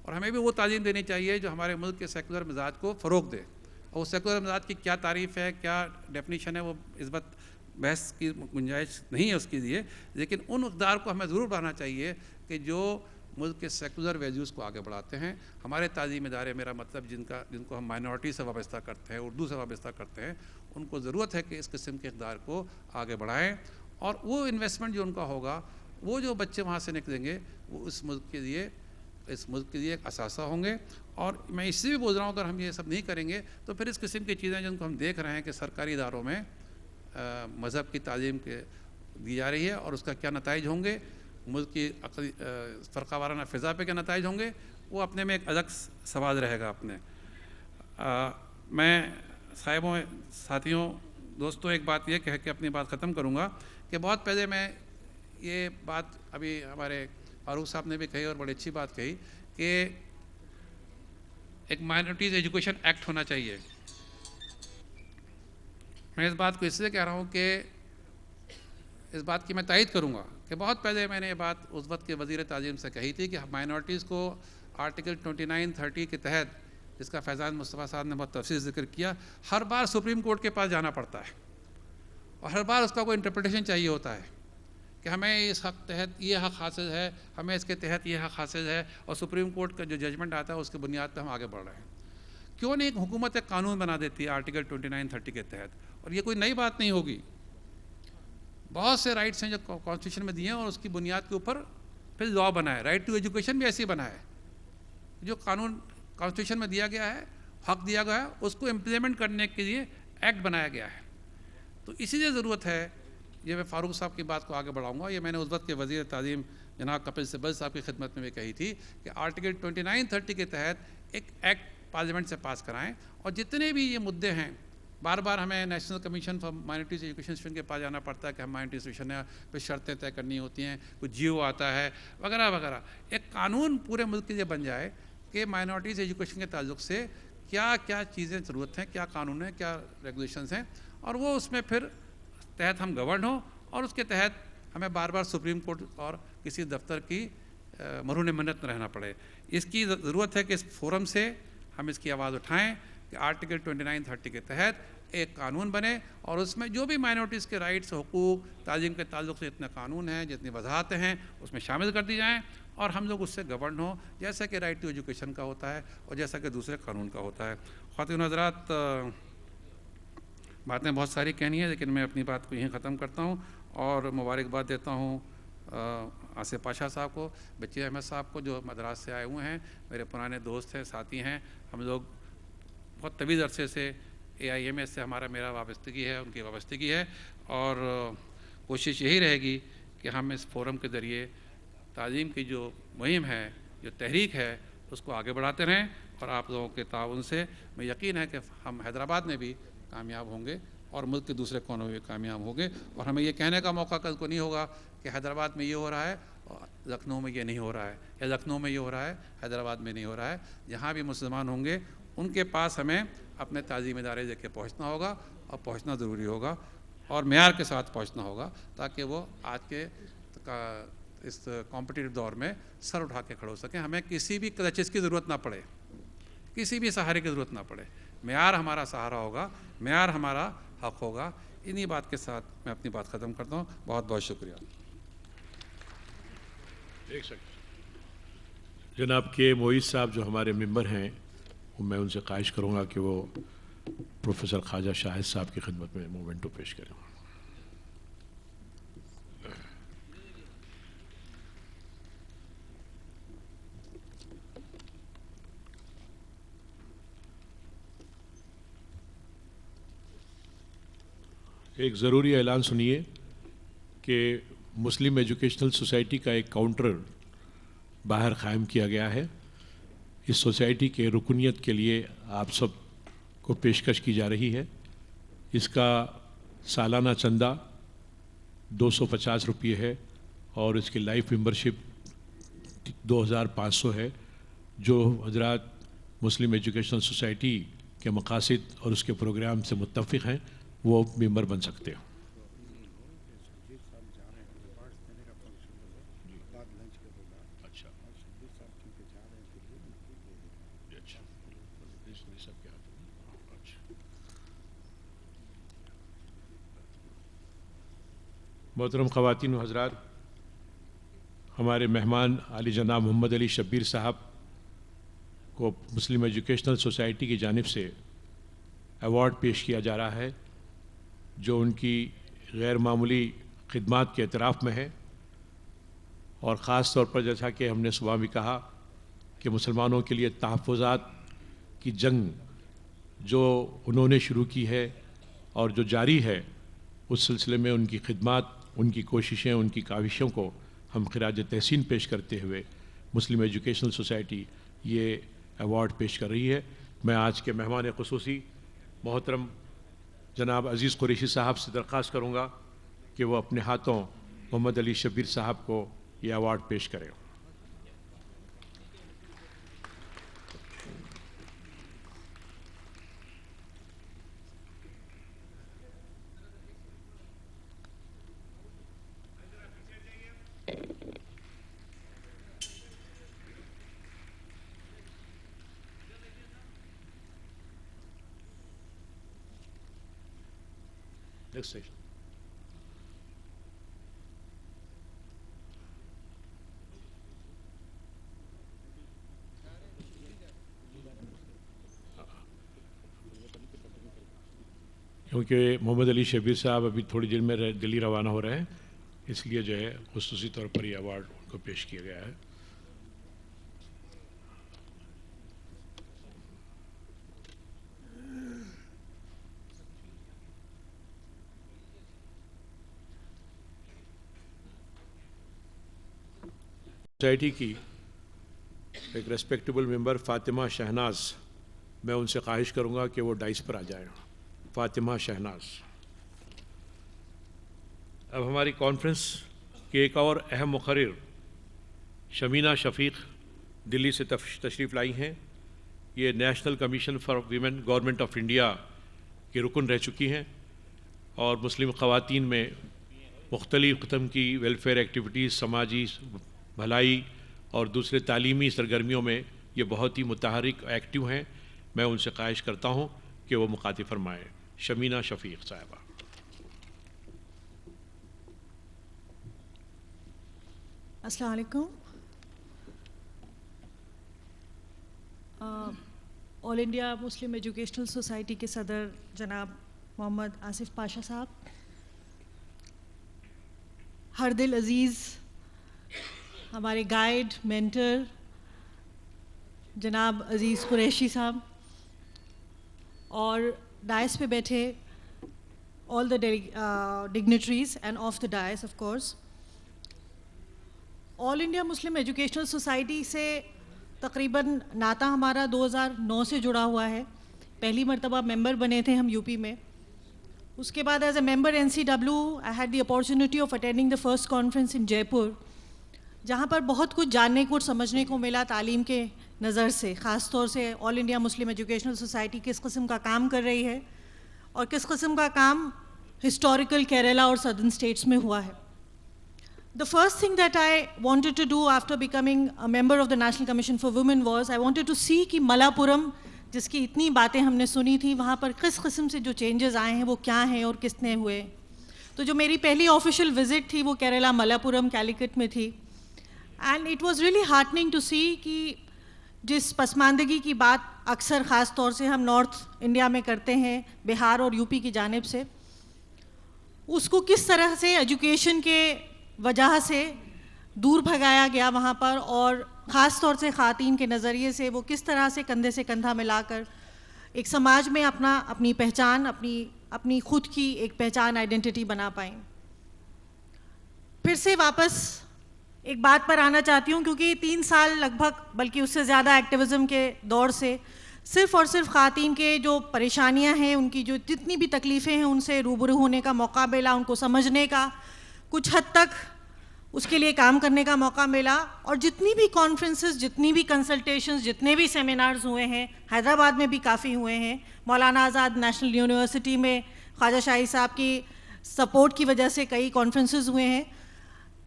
اور ہمیں بھی وہ تعلیم دینی چاہیے جو ہمارے ملک کے سیکولر مزاج کو فروغ دے۔ اور وہ سیکولر مزاج کی کیا تعریف ہے، کیا ڈیفینیشن ہے، وہ اس وقت بحث کی گنجائش نہیں ہے اس کے لیے، لیکن ان اقدار کو ہمیں ضرور بڑھانا چاہیے کہ جو ملک کے سیکولر ویلیوز کو آگے بڑھاتے ہیں۔ ہمارے تعلیمی ادارے، میرا مطلب جن کو ہم مائنورٹی سے وابستہ کرتے ہیں، اردو سے وابستہ کرتے ہیں، ان کو ضرورت ہے کہ اس قسم کے اقدار کو آگے بڑھائیں، اور وہ انویسٹمنٹ جو ان کا ہوگا، وہ جو بچے وہاں سے نکلیں گے وہ اس ملک کے لیے ایک اثاثہ ہوں گے۔ اور میں اس سے بھی بول رہا ہوں اگر ہم یہ سب نہیں کریں گے تو پھر اس قسم کی چیزیں جن کو ہم دیکھ رہے ہیں کہ سرکاری اداروں میں مذہب کی تعلیم دی جا رہی ہے اور اس کا کیا نتائج ہوں گے، ملک کی فرقہ وارانہ فضا پہ کیا نتائج ہوں گے، وہ اپنے میں ایک الگ سوال رہے گا اپنے۔ میں صاحبوں، ساتھیوں، دوستوں، ایک بات یہ کہہ کے اپنی بات ختم کروں گا کہ بہت پہلے میں یہ بات ابھی ہمارے فاروق صاحب نے بھی کہی اور بڑی اچھی بات کہی کہ ایک مائنورٹیز ایجوکیشن ایکٹ ہونا چاہیے۔ میں اس بات کو اس لیے کہہ رہا ہوں کہ اس بات کی میں تائید کروں گا کہ بہت پہلے میں نے یہ بات اس وقت کے وزیر تعلیم سے کہی تھی کہ مائنورٹیز کو آرٹیکل 29-30 کے تحت، جس کا فیضان مصطفیٰ صاحب نے بہت تفصیل ذکر کیا، ہر بار سپریم کورٹ کے پاس جانا پڑتا ہے اور ہر بار اس کا کوئی انٹرپریٹیشن چاہیے ہوتا ہے کہ ہمیں اس حق تحت یہ حق حاصل ہے، ہمیں اس کے تحت یہ حق حاصل ہے، اور سپریم کورٹ کا جو ججمنٹ آتا ہے اس کی بنیاد پہ ہم آگے بڑھ رہے ہیں۔ کیوں نہیں ایک حکومت ایک قانون بنا دیتی ہے آرٹیکل 29-30 کے تحت؟ اور یہ کوئی نئی بات نہیں ہوگی، بہت سے رائٹس ہیں جو کانسٹیٹیوشن میں دیے ہیں اور اس کی بنیاد کے اوپر پھر لا بنا ہے۔ رائٹ ٹو ایجوکیشن بھی ایسی بنا ہے، جو قانون کانسٹیٹیوشن میں دیا گیا ہے، حق دیا گیا ہے، اس کو امپلیمنٹ کرنے کے لیے ایکٹ بنایا گیا ہے۔ تو اسی لیے ضرورت ہے، یہ میں فاروق صاحب کی بات کو آگے بڑھاؤں گا، یہ میں نے اس وقت کے وزیر تعلیم جناب کپل سبل صاحب کی خدمت میں بھی کہی تھی کہ آرٹیکل 29-30 کے تحت ایک ایکٹ پارلیمنٹ سے پاس کرائیں، اور جتنے بھی یہ مدعے ہیں، بار بار ہمیں national commission for minorities education کے پاس جانا پڑتا ہے کہ ہم مائنورٹیز ایجوکیشن ہے، پھر شرطیں طے کرنی ہوتی ہیں، کچھ جیو آتا ہے وغیرہ وغیرہ۔ ایک قانون پورے ملک کے لیے بن جائے کہ مائنورٹیز ایجوکیشن کے تعلق سے کیا کیا چیزیں ضرورت ہیں، کیا قانون ہیں، کیا ریگولیشنز ہیں، اور وہ اس میں پھر تحت ہم گورن ہوں، اور اس کے تحت ہمیں بار بار سپریم کورٹ اور کسی دفتر کی مرہون منت نہ رہنا پڑے۔ اس کی ضرورت ہے کہ اس فورم سے ہم اس کی آواز اٹھائیں کہ آرٹیکل 29-30 کے تحت ایک قانون بنے، اور اس میں جو بھی مائنورٹیز کے رائٹس، حقوق، تعلیم کے تعلق سے جتنے قانون ہیں، جتنی وضاحتیں ہیں، اس میں شامل کر دی جائیں، اور ہم لوگ اس سے گورن ہوں، جیسا کہ رائٹ ٹو ایجوکیشن کا ہوتا ہے اور جیسا کہ دوسرے قانون کا ہوتا ہے۔ خواتین و حضرات، باتیں بہت ساری کہنی ہیں، لیکن میں اپنی بات کو یہیں ختم کرتا ہوں اور مبارکباد دیتا ہوں آصف پاشا صاحب کو، بچی احمد صاحب کو، جو مدراس سے آئے ہوئے ہیں، میرے پرانے دوست ہیں، ساتھی ہیں۔ ہم لوگ بہت طویل عرصے سے AIMS سے میرا وابستگی ہے، ان کی وابستگی ہے، اور کوشش یہی رہے گی کہ ہم اس فورم کے ذریعے تعلیم کی جو مہم ہے، جو تحریک ہے، اس کو آگے بڑھاتے رہیں، اور آپ لوگوں کے تعاون سے میں یقین ہے کہ ہم حیدرآباد میں بھی کامیاب ہوں گے اور ملک کے دوسرے کونوں میں بھی کامیاب ہوں گے، اور ہمیں یہ کہنے کا موقع کل کو نہیں ہوگا کہ حیدرآباد میں یہ ہو رہا ہے اور لکھنؤ میں یہ نہیں ہو رہا ہے، یا لکھنؤ میں یہ ہو رہا ہے، حیدرآباد میں نہیں ہو رہا ہے۔ جہاں بھی مسلمان ہوں گے ان کے پاس ہمیں اپنے تعلیمی ادارے لے کے پہنچنا ہوگا، اور پہنچنا ضروری ہوگا، اور معیار کے ساتھ پہنچنا ہوگا، تاکہ وہ آج کے اس کمپٹیٹیو دور میں سر اٹھا کے کھڑے ہو سکیں۔ ہمیں کسی بھی کلچز کی ضرورت نہ پڑے، کسی بھی سہارے کی ضرورت نہ پڑے، معیار ہمارا سہارا ہوگا، معیار ہمارا حق ہوگا۔ انہی بات کے ساتھ میں اپنی بات ختم کرتا ہوں۔ بہت بہت شکریہ۔ ایک سیکنڈ، جناب کے معیز صاحب جو ہمارے ممبر ہیں، میں ان سے خواہش کروں گا کہ وہ پروفیسر خواجہ شاہد صاحب کی خدمت میں مومنٹو پیش کریں۔ ایک ضروری اعلان سنیے کہ مسلم ایجوکیشنل سوسائٹی کا ایک کاؤنٹر باہر قائم کیا گیا ہے۔ اس سوسائٹی کے رکنیت کے لیے آپ سب کو پیشکش کی جا رہی ہے۔ اس کا سالانہ چندہ 250 روپے ہے، اور اس کی لائف ممبرشپ 2500 ہے۔ جو حضرات مسلم ایجوکیشنل سوسائٹی کے مقاصد اور اس کے پروگرام سے متفق ہیں وہ ممبر بن سکتے ہیں۔ محترم خواتین و حضرات، ہمارے مہمان علی جناب محمد علی شبیر صاحب کو مسلم ایجوکیشنل سوسائٹی کی جانب سے ایوارڈ پیش کیا جا رہا ہے۔ جو ان کی غیر معمولی خدمات کے اعتراف میں ہے، اور خاص طور پر جیسا کہ ہم نے صبح بھی کہا کہ مسلمانوں کے لیے تحفظات کی جنگ جو انہوں نے شروع کی ہے اور جو جاری ہے، اس سلسلے میں ان کی خدمات، ان کی کوششیں، ان کی کاوشوں کو ہم خراج تحسین پیش کرتے ہوئے مسلم ایجوکیشنل سوسائٹی یہ ایوارڈ پیش کر رہی ہے۔ میں آج کے مہمان خصوصی محترم جناب عزیز قریشی صاحب سے درخواست کروں گا کہ وہ اپنے ہاتھوں محمد علی شبیر صاحب کو یہ ایوارڈ پیش کریں۔ Next session. کیونکہ محمد علی شبیر صاحب ابھی تھوڑی دیر میں دلی روانہ ہو رہے ہیں، اس لیے جو ہے خصوصی طور پر یہ ایوارڈ ان کو پیش کیا گیا ہے۔ سوسائٹی کی ایک ریسپیکٹیبل ممبر فاطمہ شہناز، میں ان سے خواہش کروں گا کہ وہ ڈائس پر آ جائیں۔ فاطمہ شہناز۔ اب ہماری کانفرنس کی ایک اور اہم مقرر شمینہ شفیق دلی سے تشریف لائی ہیں۔ یہ national commission for women government of India کی رکن رہ چکی ہیں اور مسلم خواتین میں مختلف قسم کی ویلفیئر ایکٹیویٹیز، سماجی بھلائی اور دوسرے تعلیمی سرگرمیوں میں یہ بہت ہی متحرک ایکٹیو ہیں۔ میں ان سے خواہش کرتا ہوں کہ وہ مخاطب فرمائیں۔ شمینہ شفیق صاحبہ۔ السلام علیکم۔ آل انڈیا مسلم ایجوکیشنل سوسائٹی کے صدر جناب محمد آصف پاشا صاحب، ہر دل عزیز ہمارے گائیڈ مینٹر جناب عزیز قریشی صاحب، اور ڈائس پہ بیٹھے all the dignitaries and off the dais of course. All India Muslim educational society سے تقریباً ناطہ ہمارا 2009 سے جڑا ہوا ہے۔ پہلی مرتبہ ممبر بنے تھے ہم یو پی میں، اس کے بعد as a member NCW I had the opportunity of attending the first conference in Jaipur, جہاں پر بہت کچھ جاننے کو اور سمجھنے کو ملا تعلیم کے نظر سے، خاص طور سے آل انڈیا مسلم ایجوکیشنل سوسائٹی کس قسم کا کام کر رہی ہے اور کس قسم کا کام ہسٹوریکل کیرلا اور سدرن اسٹیٹس میں ہوا ہے۔ The first thing that I wanted to do after becoming a member of the National Commission for Women was I wanted to see کہ ملاپورم جس کی اتنی باتیں ہم نے سنی تھی، وہاں پر کس قسم سے جو چینجز آئے ہیں وہ کیا ہیں اور کس نے ہوئے۔ تو جو میری پہلی آفیشیل وزٹ تھی وہ کیرلا ملاپورم کیلیکٹ میں تھی، and it was really heartening to see کہ جس پسماندگی کی بات اکثر خاص طور سے ہم نارتھ انڈیا میں کرتے ہیں بہار اور یو پی کی جانب سے، اس کو کس طرح سے ایجوکیشن کے وجہ سے دور بھگایا گیا وہاں پر، اور خاص طور سے خواتین کے نظریے سے وہ کس طرح سے کندھے سے کندھا ملا کر ایک سماج میں اپنی پہچان، اپنی خود کی ایک پہچان، آئیڈینٹی بنا پائیں۔ پھر سے واپس ایک بات پر آنا چاہتی ہوں، کیونکہ 3 سال لگ بھگ بلکہ اس سے زیادہ ایکٹیویزم کے دور سے صرف اور صرف خواتین کے جو پریشانیاں ہیں، ان کی جو جتنی بھی تکلیفیں ہیں، ان سے روبرو ہونے کا موقع ملا، ان کو سمجھنے کا، کچھ حد تک اس کے لیے کام کرنے کا موقع ملا، اور جتنی بھی کانفرنسز، جتنی بھی کنسلٹیشنز، جتنے بھی سیمینارز ہوئے ہیں، حیدرآباد میں بھی کافی ہوئے ہیں، مولانا آزاد نیشنل یونیورسٹی میں خواجہ شاہی صاحب کی سپورٹ کی وجہ سے کئی کانفرنسز ہوئے ہیں،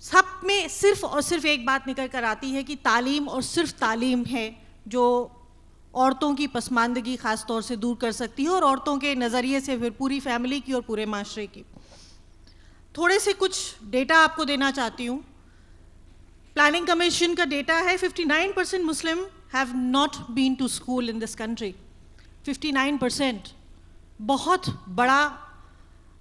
سب میں صرف اور صرف ایک بات نکل کر آتی ہے کہ تعلیم اور صرف تعلیم ہے جو عورتوں کی پسماندگی خاص طور سے دور کر سکتی ہے، اور عورتوں کے نظریے سے پھر پوری فیملی کی اور پورے معاشرے کی۔ تھوڑے سے کچھ ڈیٹا آپ کو دینا چاہتی ہوں۔ پلاننگ کمیشن کا ڈیٹا ہے 59% Muslim have not been to school in this country. 59% بہت بڑا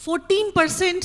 14%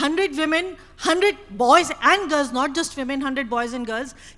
100 women, 100 boys and girls, not just women, 100 boys and girls,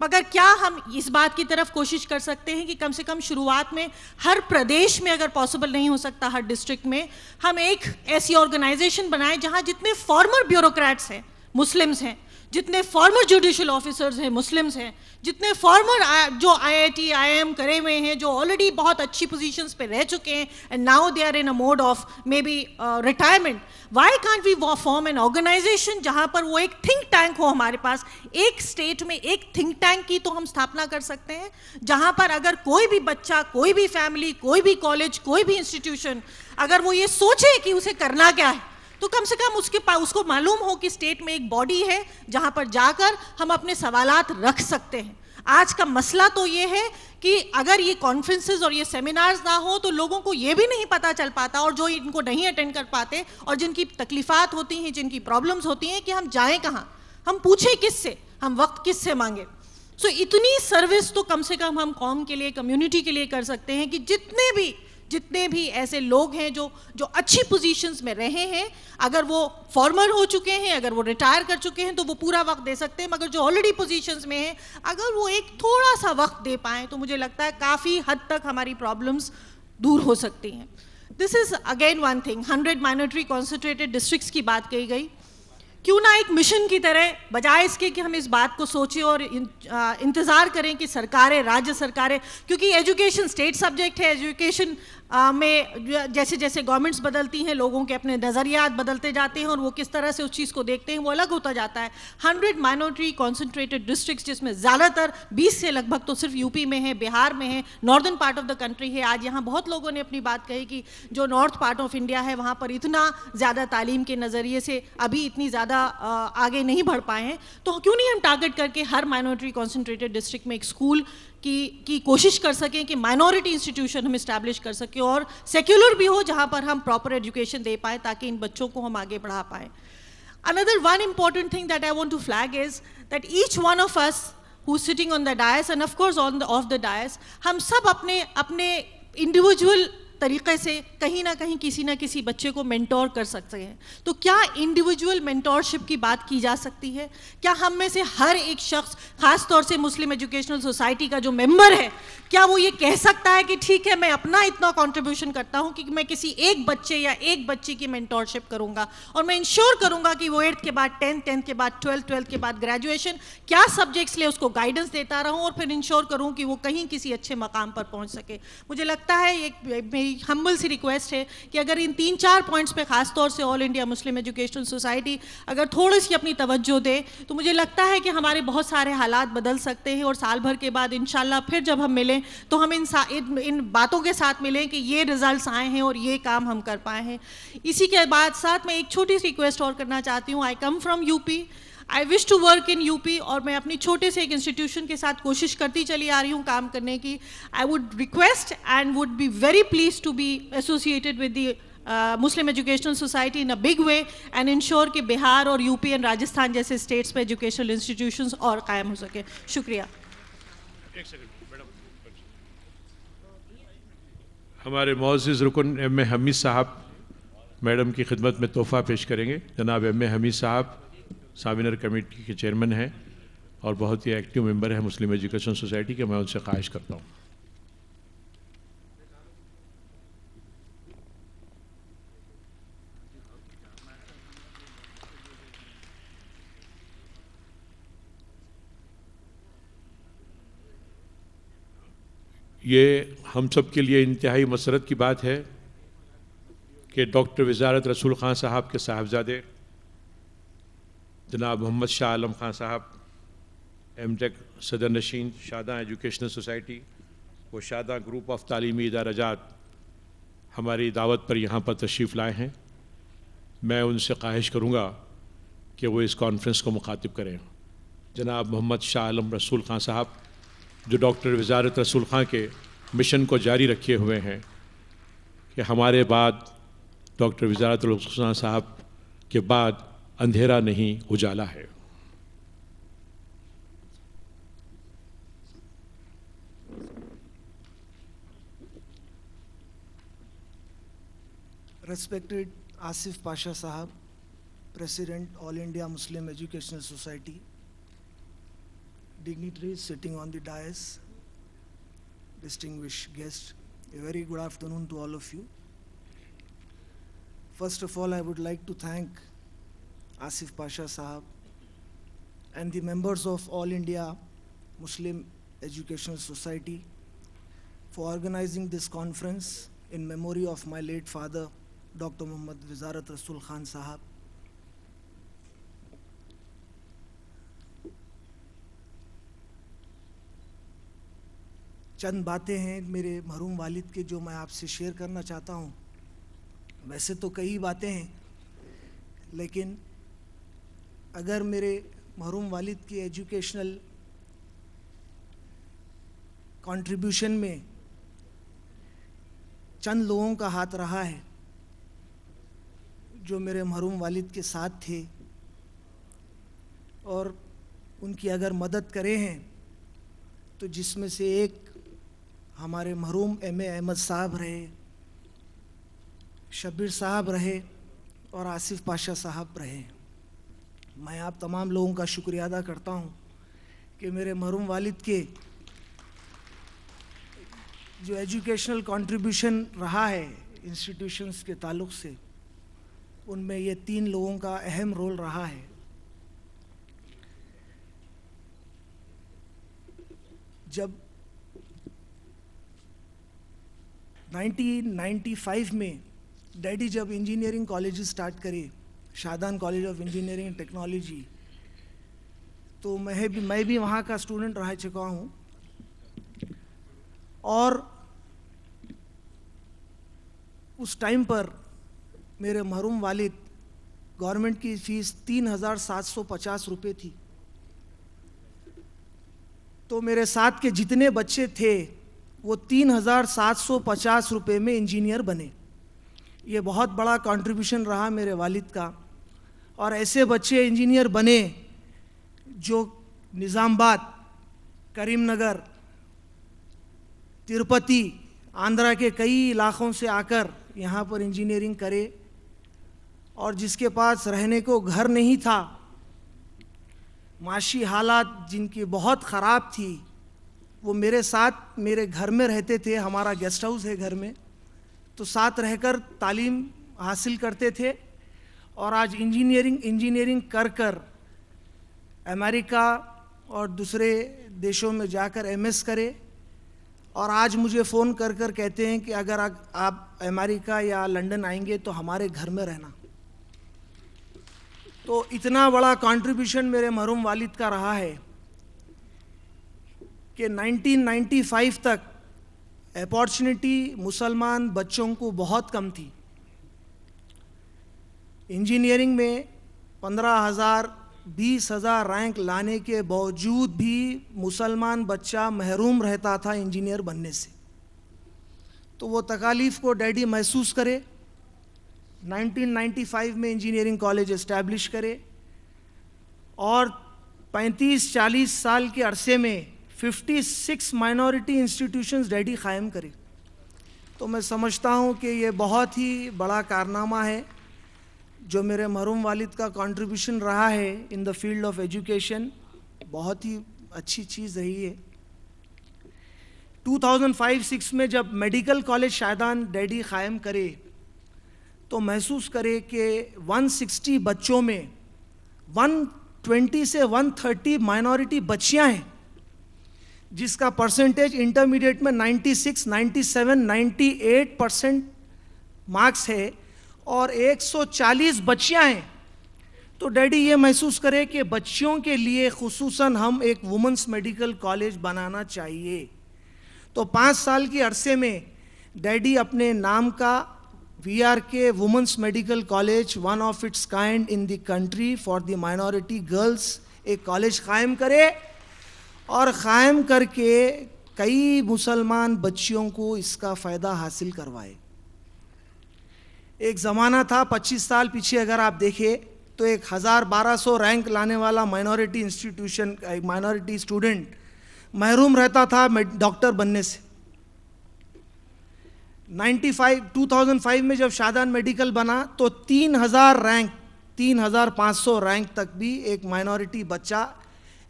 مگر کیا ہم اس بات کی طرف کوشش کر سکتے ہیں کہ کم سے کم شروعات میں ہر پردیش میں، اگر پاسبل نہیں ہو سکتا ہر ڈسٹرکٹ میں، ہم ایک ایسی آرگنائزیشن بنائیں جہاں جتنے فارمر بیوروکریٹس ہیں مسلمز ہیں، جتنے فارمر جوڈیشل آفیسرز ہیں مسلمز ہیں، جتنے فارمر جو IIT IIM کرے ہوئے ہیں، جو آلریڈی بہت اچھی پوزیشنز پہ رہ چکے ہیں and now they are in a mode of maybe retirement, why can't we form an organisation جہاں پر وہ ایک تھنک ٹینک ہو ہمارے پاس. ایک اسٹیٹ میں ایک تھنک ٹینک کی تو ہم استھاپنا کر سکتے ہیں جہاں پر اگر کوئی بھی بچہ، کوئی بھی فیملی، کوئی بھی کالج، کوئی بھی انسٹیٹیوشن اگر وہ یہ سوچے کہ اسے کرنا کیا ہے تو کم سے کم اس کو معلوم ہو کہ اسٹیٹ میں ایک باڈی ہے جہاں پر جا کر ہم اپنے سوالات رکھ سکتے ہیں. آج کا مسئلہ تو یہ ہے کہ اگر یہ کانفرنسز اور یہ سیمینارز نہ ہو تو لوگوں کو یہ بھی نہیں پتہ چل پاتا، اور جو ان کو نہیں اٹینڈ کر پاتے اور جن کی تکلیفات ہوتی ہیں، جن کی پرابلمز ہوتی ہیں، کہ ہم جائیں کہاں، ہم پوچھیں کس سے، ہم وقت کس سے مانگیں. سو اتنی سروس تو کم سے کم ہم قوم کے لیے، کمیونٹی کے لیے کر سکتے ہیں کہ جتنے بھی ایسے لوگ ہیں جو اچھی پوزیشنز میں رہے ہیں، اگر وہ فارمر ہو چکے ہیں، اگر وہ ریٹائر کر چکے ہیں تو وہ پورا وقت دے سکتے ہیں، مگر جو آلریڈی پوزیشنز میں ہیں اگر وہ ایک تھوڑا سا وقت دے پائیں تو مجھے لگتا ہے کافی حد تک ہماری پرابلمز دور ہو سکتی ہیں. This is again one thing. 100 minority concentrated districts کی بات کہی گئی. کیوں نہ ایک مشن کی طرح، بجائے اس کے کہ ہم اس بات کو سوچیں اور انتظار کریں کہ سرکاریں، راجیہ سرکاریں، کیونکہ ایجوکیشن اسٹیٹ سبجیکٹ ہے، ایجوکیشن میں جیسے جیسے گورنمنٹس بدلتی ہیں لوگوں کے اپنے نظریات بدلتے جاتے ہیں اور وہ کس طرح سے اس چیز کو دیکھتے ہیں وہ الگ ہوتا جاتا ہے. 100 مائنورٹی کانسنٹریٹڈ ڈسٹرکٹس جس میں زیادہ تر 20 سے لگ بھگ تو صرف یوپی میں ہے، بہار میں ہے، northern part of the country ہے. آج یہاں بہت لوگوں نے اپنی بات کہی کہ جو نارتھ پارٹ آف انڈیا ہے وہاں پر اتنا زیادہ تعلیم کے نظریے سے ابھی اتنی زیادہ آگے نہیں بڑھ پائے ہیں. تو کیوں نہیں ہم ٹارگٹ کر کے ہر مائنورٹی کانسنٹریٹڈ ڈسٹرکٹ میں ایک اسکول کی کوشش کر سکیں کہ مائنورٹی انسٹیٹیوشن ہم اسٹیبلش کر سکیں اور سیکولر بھی ہو جہاں پر ہم پراپر ایجوکیشن دے پائیں تاکہ ان بچوں کو ہم آگے بڑھا پائیں. Another one important thing that I want to flag is that each one of us who's sitting on the dais and of course off the dais, ہم سب اپنے انڈیویجول طریقے سے کہیں نہ کہیں کسی نہ کسی بچے کو مینٹور کر سکتے ہیں. تو کیا انڈیویجول مینٹورشپ کی بات کی جا سکتی ہے؟ کیا ہم میں سے ہر ایک شخص، خاص طور سے مسلم ایجوکیشنل سوسائٹی کا جو ممبر ہے، کیا وہ یہ کہہ سکتا ہے کہ ٹھیک ہے میں اپنا اتنا کنٹریبیوشن کرتا ہوں کہ میں کسی ایک بچے یا ایک بچی کی مینٹورشپ کروں گا اور میں انشور کروں گا کہ وہ 8th کے بعد 10th، 10th کے بعد 12th، 12th کے بعد گریجویشن کیا سبجیکٹس لے اس کو گائیڈنس دیتا رہوں اور پھر انشور کروں کہ وہ کہیں کسی اچھے مقام پر پہنچ سکے. مجھے لگتا ہے ایک میری ہمبل سی ریکویسٹ ہے کہ اگر ان 3-4 پوائنٹس پہ خاص طور سے آل انڈیا مسلم ایجوکیشنل سوسائٹی اگر تھوڑی سی اپنی توجہ دے تو مجھے لگتا ہے کہ ہمارے بہت سارے حالات بدل سکتے ہیں اور سال بھر کے بعد انشاءاللہ پھر جب ہم ملیں تو ہم ان باتوں کے ساتھ ملیں کہ یہ ریزلٹس آئے ہیں اور یہ کام ہم کر پائے ہیں. اسی کے بعد ساتھ میں ایک چھوٹی سی ریکویسٹ اور کرنا چاہتی ہوں. I come from U P, I wish to work in U P, اور میں اپنی چھوٹے سے ایک انسٹیٹیوشن کے ساتھ کوشش کرتی چلی آ رہی ہوں کام کرنے کی. I would request and would be very please to be associated with the Muslim educational society in a big way and ensure کہ بہار اور یو پی اینڈ راجستھان جیسے اسٹیٹس پہ ایجوکیشنل انسٹیٹیوشنز اور قائم ہو سکے. شکریہ. ہمارے معزز رکن ایم اے حمید صاحب میڈم کی خدمت میں تحفہ پیش کریں گے. جناب ایم اے حمید صاحب ساوینر کمیٹی کے چیئرمین ہیں اور بہت ہی ایکٹیو ممبر ہیں مسلم ایجوکیشن سوسائٹی کے. میں ان سے خواہش کرتا ہوں. یہ ہم سب کے لیے انتہائی مسرت کی بات ہے کہ ڈاکٹر وزارت رسول خان صاحب کے صاحبزادے جناب محمد شاہ عالم خان صاحب ایم ٹیک صدر نشین شاداں ایجوکیشنل سوسائٹی و شاداں گروپ آف تعلیمی ادارہ جات ہماری دعوت پر یہاں پر تشریف لائے ہیں. میں ان سے خواہش کروں گا کہ وہ اس کانفرنس کو مخاطب کریں. جناب محمد شاہ عالم رسول خان صاحب جو ڈاکٹر وزارت رسول خان کے مشن کو جاری رکھے ہوئے ہیں کہ ہمارے بعد ڈاکٹر وزارت رسول خان صاحب کے بعد اندھیرا نہیں اجالا ہے. Respected Asif Pasha Sahab, President All India Muslim Educational Society, dignitaries sitting on the dais, distinguished guests, a very good afternoon to all of you. First of all, I would like to thank Asif Pasha Sahab and the members of All India Muslim Educational Society for organizing this conference in memory of my late father, Dr. Muhammad Wizarat Rasul Khan Sahab. چند باتیں ہیں میرے مرحوم والد کے جو میں آپ سے شیئر کرنا چاہتا ہوں. ویسے تو کئی باتیں ہیں, لیکن اگر میرے مرحوم والد کی ایجوکیشنل کنٹریبیوشن میں چند لوگوں کا ہاتھ رہا ہے جو میرے مرحوم والد کے ساتھ تھے اور ان کی اگر مدد کرے ہیں, تو جس میں سے ایک ہمارے مرحوم ایم اے احمد صاحب رہے, شبیر صاحب رہے اور آصف پاشا صاحب رہے. میں آپ تمام لوگوں کا شکریہ ادا کرتا ہوں کہ میرے مرحوم والد کے جو ایجوکیشنل کنٹریبیوشن رہا ہے انسٹیٹیوشنز کے تعلق سے, ان میں یہ تین لوگوں کا اہم رول رہا ہے. جب 1995 میں ڈیڈی جب انجینئرنگ کالج سٹارٹ کرے, Shadan college of engineering and technology, تو میں بھی وہاں کا اسٹوڈنٹ رہ چکا ہوں. اور اس ٹائم پر میرے مرحوم والد گورنمنٹ کی فیس 3,750 روپے تھی. تو میرے ساتھ کے جتنے بچے تھے وہ 3,750 روپے میں انجینئر بنے. یہ بہت بڑا کنٹریبیوشن رہا میرے والد کا. اور ایسے بچے انجینئر بنے جو نظام آباد, کریم نگر, تروپتی, آندھرا کے کئی علاقوں سے آ کر یہاں پر انجینئرنگ کرے, اور جس کے پاس رہنے کو گھر نہیں تھا, معاشی حالات جن کی بہت خراب تھی, وہ میرے ساتھ میرے گھر میں رہتے تھے. ہمارا گیسٹ ہاؤس ہے گھر میں, تو ساتھ رہ کر تعلیم حاصل کرتے تھے. اور آج انجینئرنگ کر کر امریکہ اور دوسرے دیشوں میں جا کر ایم ایس کرے, اور آج مجھے فون کر کر کہتے ہیں کہ اگر آپ امریکہ یا لنڈن آئیں گے تو ہمارے گھر میں رہنا. تو اتنا بڑا کنٹریبیوشن میرے مرحوم والد کا رہا ہے کہ 1995 تک اپارچونٹی مسلمان بچوں کو بہت کم تھی. انجینئرنگ میں 15,000 20,000 رینک لانے کے باوجود بھی مسلمان بچہ محروم رہتا تھا انجینئر بننے سے. تو وہ تکالیف کو ڈیڈی محسوس کرے, 1995 میں انجینئرنگ کالج اسٹیبلش کرے, اور 35-40 سال کے عرصے میں 56 مائنورٹی انسٹیٹیوشنز ڈیڈی قائم کرے. تو میں سمجھتا ہوں کہ یہ بہت ہی بڑا کارنامہ ہے جو میرے مرحوم والد کا کنٹریبیوشن رہا ہے ان دا فیلڈ آف ایجوکیشن. بہت ہی اچھی چیز رہی ہے. 2005-06 میں جب میڈیکل کالج شادان ڈیڈی قائم کرے تو محسوس کرے کہ 160 بچوں میں 120 سے 130 مائنورٹی بچیاں ہیں, جس کا پرسنٹیج انٹرمیڈیٹ میں 96, 97, 98% مارکس ہے, اور 140 بچیاں ہیں. تو ڈیڈی یہ محسوس کرے کہ بچیوں کے لیے خصوصاً ہم ایک وومنس میڈیکل کالج بنانا چاہیے. تو 5 سال کے عرصے میں ڈیڈی اپنے نام کا V R K women's medical college, one of its kind in the country for the minority girls, ایک کالج قائم کرے, اور قائم کر کے کئی مسلمان بچیوں کو اس کا فائدہ حاصل کروائے. ایک زمانہ تھا 25 سال پیچھے اگر آپ دیکھیں تو 1,1200 رینک لانے والا مائنورٹی انسٹیٹیوشن, مائنورٹی اسٹوڈنٹ محروم رہتا تھا ڈاکٹر بننے سے. 2005 میں جب شادان میڈیکل بنا تو 3,000 رینک 3,500 رینک تک بھی ایک مائنورٹی بچہ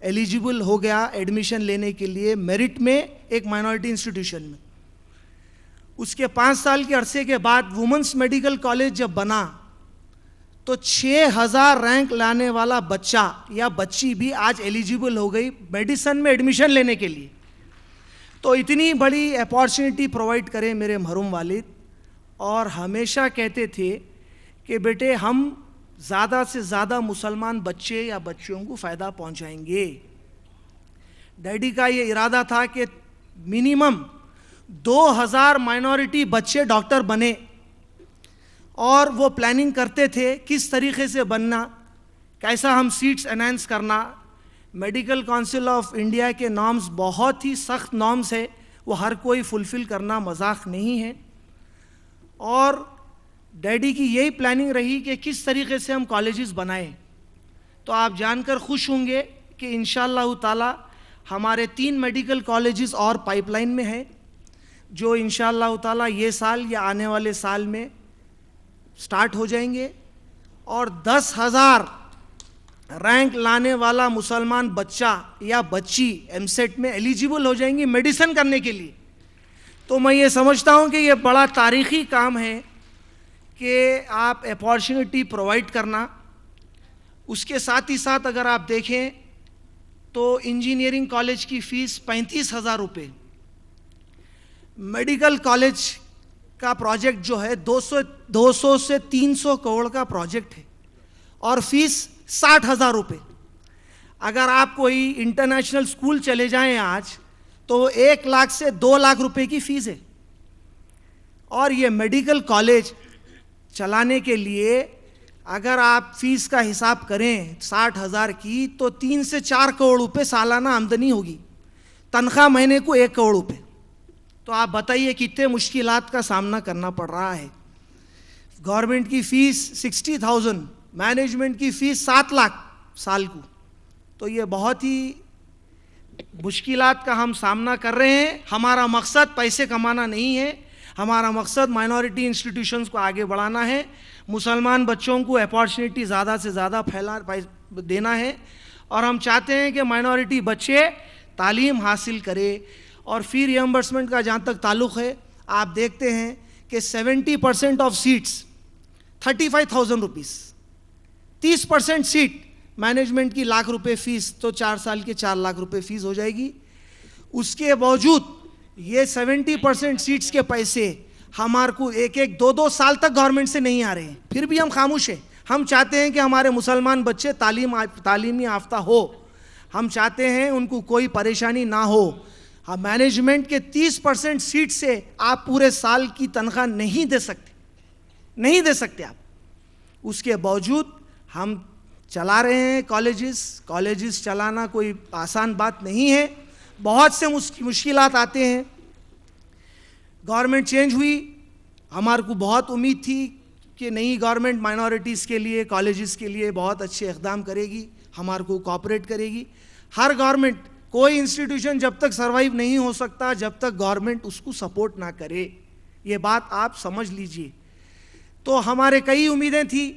ایلیجیبل ہو گیا ایڈمیشن لینے کے لیے میرٹ میں ایک مائنورٹی انسٹیٹیوشن میں. اس کے 5 سال کے عرصے کے بعد وومنس میڈیکل کالج جب بنا تو 6000 رینک لانے والا بچہ یا بچی بھی آج ایلیجیبل ہو گئی میڈیسن میں ایڈمیشن لینے کے لیے. تو اتنی بڑی اپارچونیٹی پرووائڈ کرے میرے مرحوم والد, اور ہمیشہ کہتے تھے کہ بیٹے ہم زیادہ سے زیادہ مسلمان بچے یا بچیوں کو فائدہ پہنچائیں گے. ڈیڈی کا یہ ارادہ تھا کہ منیمم 2000 مائنورٹی بچے ڈاکٹر بنے, اور وہ پلاننگ کرتے تھے کس طریقے سے بننا, کیسا ہم سیٹس انہینس کرنا. میڈیکل کونسل آف انڈیا کے نارمز بہت ہی سخت نارمز ہے, وہ ہر کوئی فلفل کرنا مذاق نہیں ہے. اور ڈیڈی کی یہی پلاننگ رہی کہ کس طریقے سے ہم کالجز بنائیں. تو آپ جان کر خوش ہوں گے کہ انشاءاللہ تعالی ہمارے 3 میڈیکل کالجز اور پائپ لائن میں ہیں, جو انشاءاللہ تعالی یہ سال یا آنے والے سال میں سٹارٹ ہو جائیں گے. اور 10,000 رینک لانے والا مسلمان بچہ یا بچی ایم سیٹ میں ایلیجیبل ہو جائیں گی میڈیسن کرنے کے لیے. تو میں یہ سمجھتا ہوں کہ یہ بڑا تاریخی کام ہے کہ آپ اپارچونیٹی پرووائڈ کرنا. اس کے ساتھ ہی ساتھ اگر آپ دیکھیں تو انجینئرنگ کالج کی فیس 35,000 روپے, میڈیکل کالج کا پروجیکٹ جو ہے 200 سے 300 کروڑ کا پروجیکٹ ہے, اور فیس 60,000 روپے. اگر آپ کوئی انٹرنیشنل اسکول چلے جائیں آج تو 1 لاکھ سے 2 لاکھ روپے کی فیس ہے. اور یہ میڈیکل کالج چلانے کے لیے اگر آپ فیس کا حساب کریں 60,000 کی تو 3 سے 4 کروڑ روپے سالانہ آمدنی ہوگی, تنخواہ مہینے کو 1 کروڑ روپے. تو آپ بتائیے کتنے مشکلات کا سامنا کرنا پڑ رہا ہے. گورنمنٹ کی فیس 60,000, مینجمنٹ کی فیس 7 لاکھ سال کو. تو یہ بہت ہی مشکلات کا ہم سامنا کر رہے ہیں. ہمارا مقصد پیسے کمانا نہیں ہے, ہمارا مقصد مائنورٹی انسٹیٹیوشنز کو آگے بڑھانا ہے, مسلمان بچوں کو اپارچونیٹی زیادہ سے زیادہ دینا ہے. اور ہم چاہتے ہیں کہ مائنورٹی بچے تعلیم حاصل کرے. اور فی ریمبرسمنٹ کا جہاں تک تعلق ہے, آپ دیکھتے ہیں کہ 70% of seats 35,000 rupees, 30% seat management کی لاکھ روپے فیس, تو 4 سال کے 4 لاکھ روپے فیس ہو جائے گی. اس کے باوجود یہ 70% سیٹس کے پیسے ہمارے کو 1-2 سال تک گورنمنٹ سے نہیں آ رہے ہیں, پھر بھی ہم خاموش ہیں. ہم چاہتے ہیں کہ ہمارے مسلمان بچے تعلیمی یافتہ ہو, ہم چاہتے ہیں ان کو کوئی پریشانی نہ ہو. مینجمنٹ کے 30% سیٹ سے آپ پورے سال کی تنخواہ نہیں دے سکتے آپ. اس کے باوجود ہم چلا رہے ہیں کالجز چلانا کوئی آسان بات نہیں ہے, بہت سے مشکلات آتے ہیں. گورنمنٹ چینج ہوئی, ہمارے کو بہت امید تھی کہ نئی گورنمنٹ مائنورٹیز کے لیے کالجز کے لیے بہت اچھے اقدام کرے گی, ہمارے کو کوآپریٹ کرے گی. ہر گورنمنٹ, کوئی انسٹیٹیوشن جب تک سروائیو نہیں ہو سکتا جب تک گورنمنٹ اس کو سپورٹ نہ کرے, یہ بات آپ سمجھ لیجئے. تو ہمارے کئی امیدیں تھیں,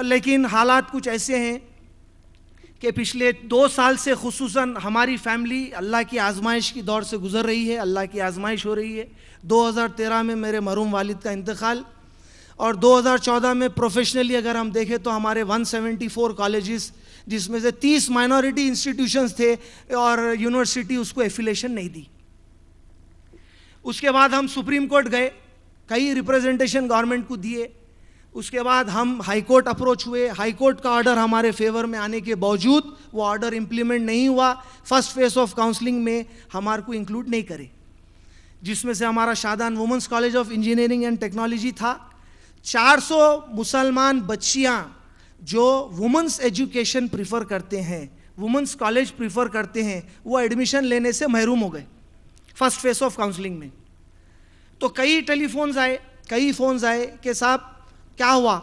لیکن حالات کچھ ایسے ہیں کہ پچھلے 2 سال سے خصوصاً ہماری فیملی اللہ کی آزمائش کی دور سے گزر رہی ہے, اللہ کی آزمائش ہو رہی ہے. 2013 میں میرے مرحوم والد کا انتقال, اور 2014 میں پروفیشنلی اگر ہم دیکھیں تو ہمارے 174 کالجز, جس میں سے 30 مائنورٹی انسٹیٹیوشنز تھے, اور یونیورسٹی اس کو ایفیلیشن نہیں دی. اس کے بعد ہم سپریم کورٹ گئے, کئی ریپریزنٹیشن گورنمنٹ کو دیے. اس کے بعد ہم ہائی کورٹ اپروچ ہوئے, ہائی کورٹ کا آرڈر ہمارے فیور میں آنے کے باوجود وہ آرڈر امپلیمنٹ نہیں ہوا. فرسٹ فیز آف کاؤنسلنگ میں ہمارے کو انکلوڈ نہیں کرے, جس میں سے ہمارا Shadan women's college of engineering and technology تھا. 400 مسلمان بچیاں جو وومنس ایجوکیشن پریفر کرتے ہیں, وومنس کالج پریفر کرتے ہیں, وہ ایڈمیشن لینے سے محروم ہو گئے فرسٹ فیز آف کاؤنسلنگ میں. تو کئی ٹیلی فونز آئے کہ صاحب کیا ہوا,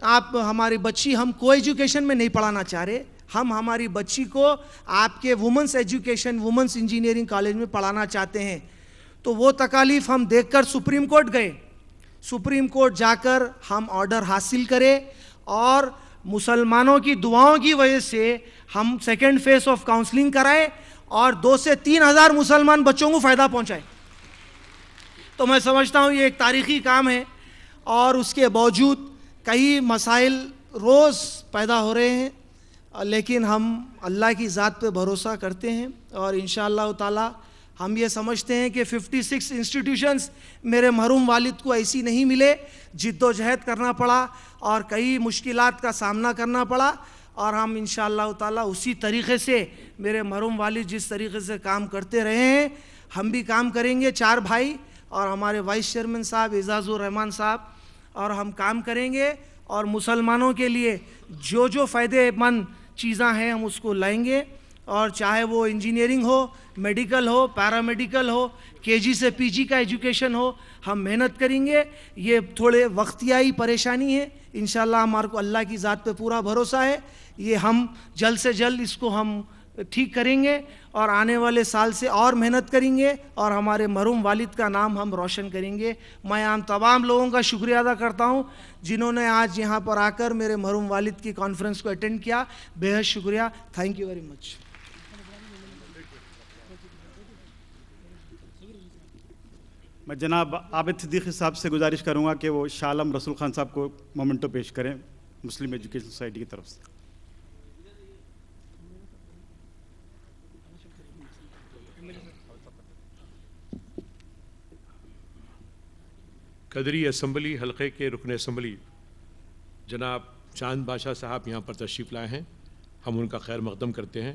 آپ ہماری بچی, ہم کو ایجوکیشن میں نہیں پڑھانا چاہ رہے, ہم ہماری بچی کو آپ کے women's education, women's engineering college میں پڑھانا چاہتے ہیں. تو وہ تکالیف ہم دیکھ کر سپریم کورٹ گئے. سپریم کورٹ جا کر ہم آرڈر حاصل کرے, اور مسلمانوں کی دعاؤں کی وجہ سے ہم سیکنڈ فیز آف کاؤنسلنگ کرائے اور 2 سے 3 ہزار مسلمان بچوں کو فائدہ پہنچائے. تو میں سمجھتا ہوں یہ ایک تاریخی کام ہے, اور اس کے باوجود کئی مسائل روز پیدا ہو رہے ہیں, لیکن ہم اللہ کی ذات پہ بھروسہ کرتے ہیں, اور انشاءاللہ تعالی ہم یہ سمجھتے ہیں کہ 56 انسٹیٹیوشنز میرے مرحوم والد کو ایسی نہیں ملے, جد و جہد کرنا پڑا اور کئی مشکلات کا سامنا کرنا پڑا, اور ہم انشاءاللہ تعالی اسی طریقے سے میرے مرحوم والد جس طریقے سے کام کرتے رہے ہیں ہم بھی کام کریں گے. 4 بھائی اور ہمارے وائس چیئرمین صاحب اعزاز الرحمان صاحب, اور ہم کام کریں گے, اور مسلمانوں کے لیے جو جو فائدے مند چیزاں ہیں ہم اس کو لائیں گے, اور چاہے وہ انجینئرنگ ہو, میڈیکل ہو, پیرامیڈیکل ہو, KG سے PG کا ایجوکیشن ہو, ہم محنت کریں گے. یہ تھوڑے وقتیائی پریشانی ہے, انشاءاللہ ہمارے کو اللہ کی ذات پہ پورا بھروسہ ہے, یہ ہم جلد سے جلد اس کو ہم ٹھیک کریں گے, اور آنے والے سال سے اور محنت کریں گے, اور ہمارے مرحوم والد کا نام ہم روشن کریں گے. میں ہم تمام لوگوں کا شکریہ ادا کرتا ہوں جنہوں نے آج یہاں پر آ کر میرے مرحوم والد کی کانفرنس کو اٹینڈ کیا. بے حد شکریہ. Thank you very much. میں جناب عابد صدیقی صاحب سے گزارش کروں گا کہ وہ شاہ عالم رسول خان صاحب کو مومنٹو پیش کریں مسلم ایجوکیشن سوسائٹی کی طرف سے. قدری اسمبلی حلقے کے رکن اسمبلی جناب چاند بادشاہ صاحب یہاں پر تشریف لائے ہیں. ہم ان کا خیر مقدم کرتے ہیں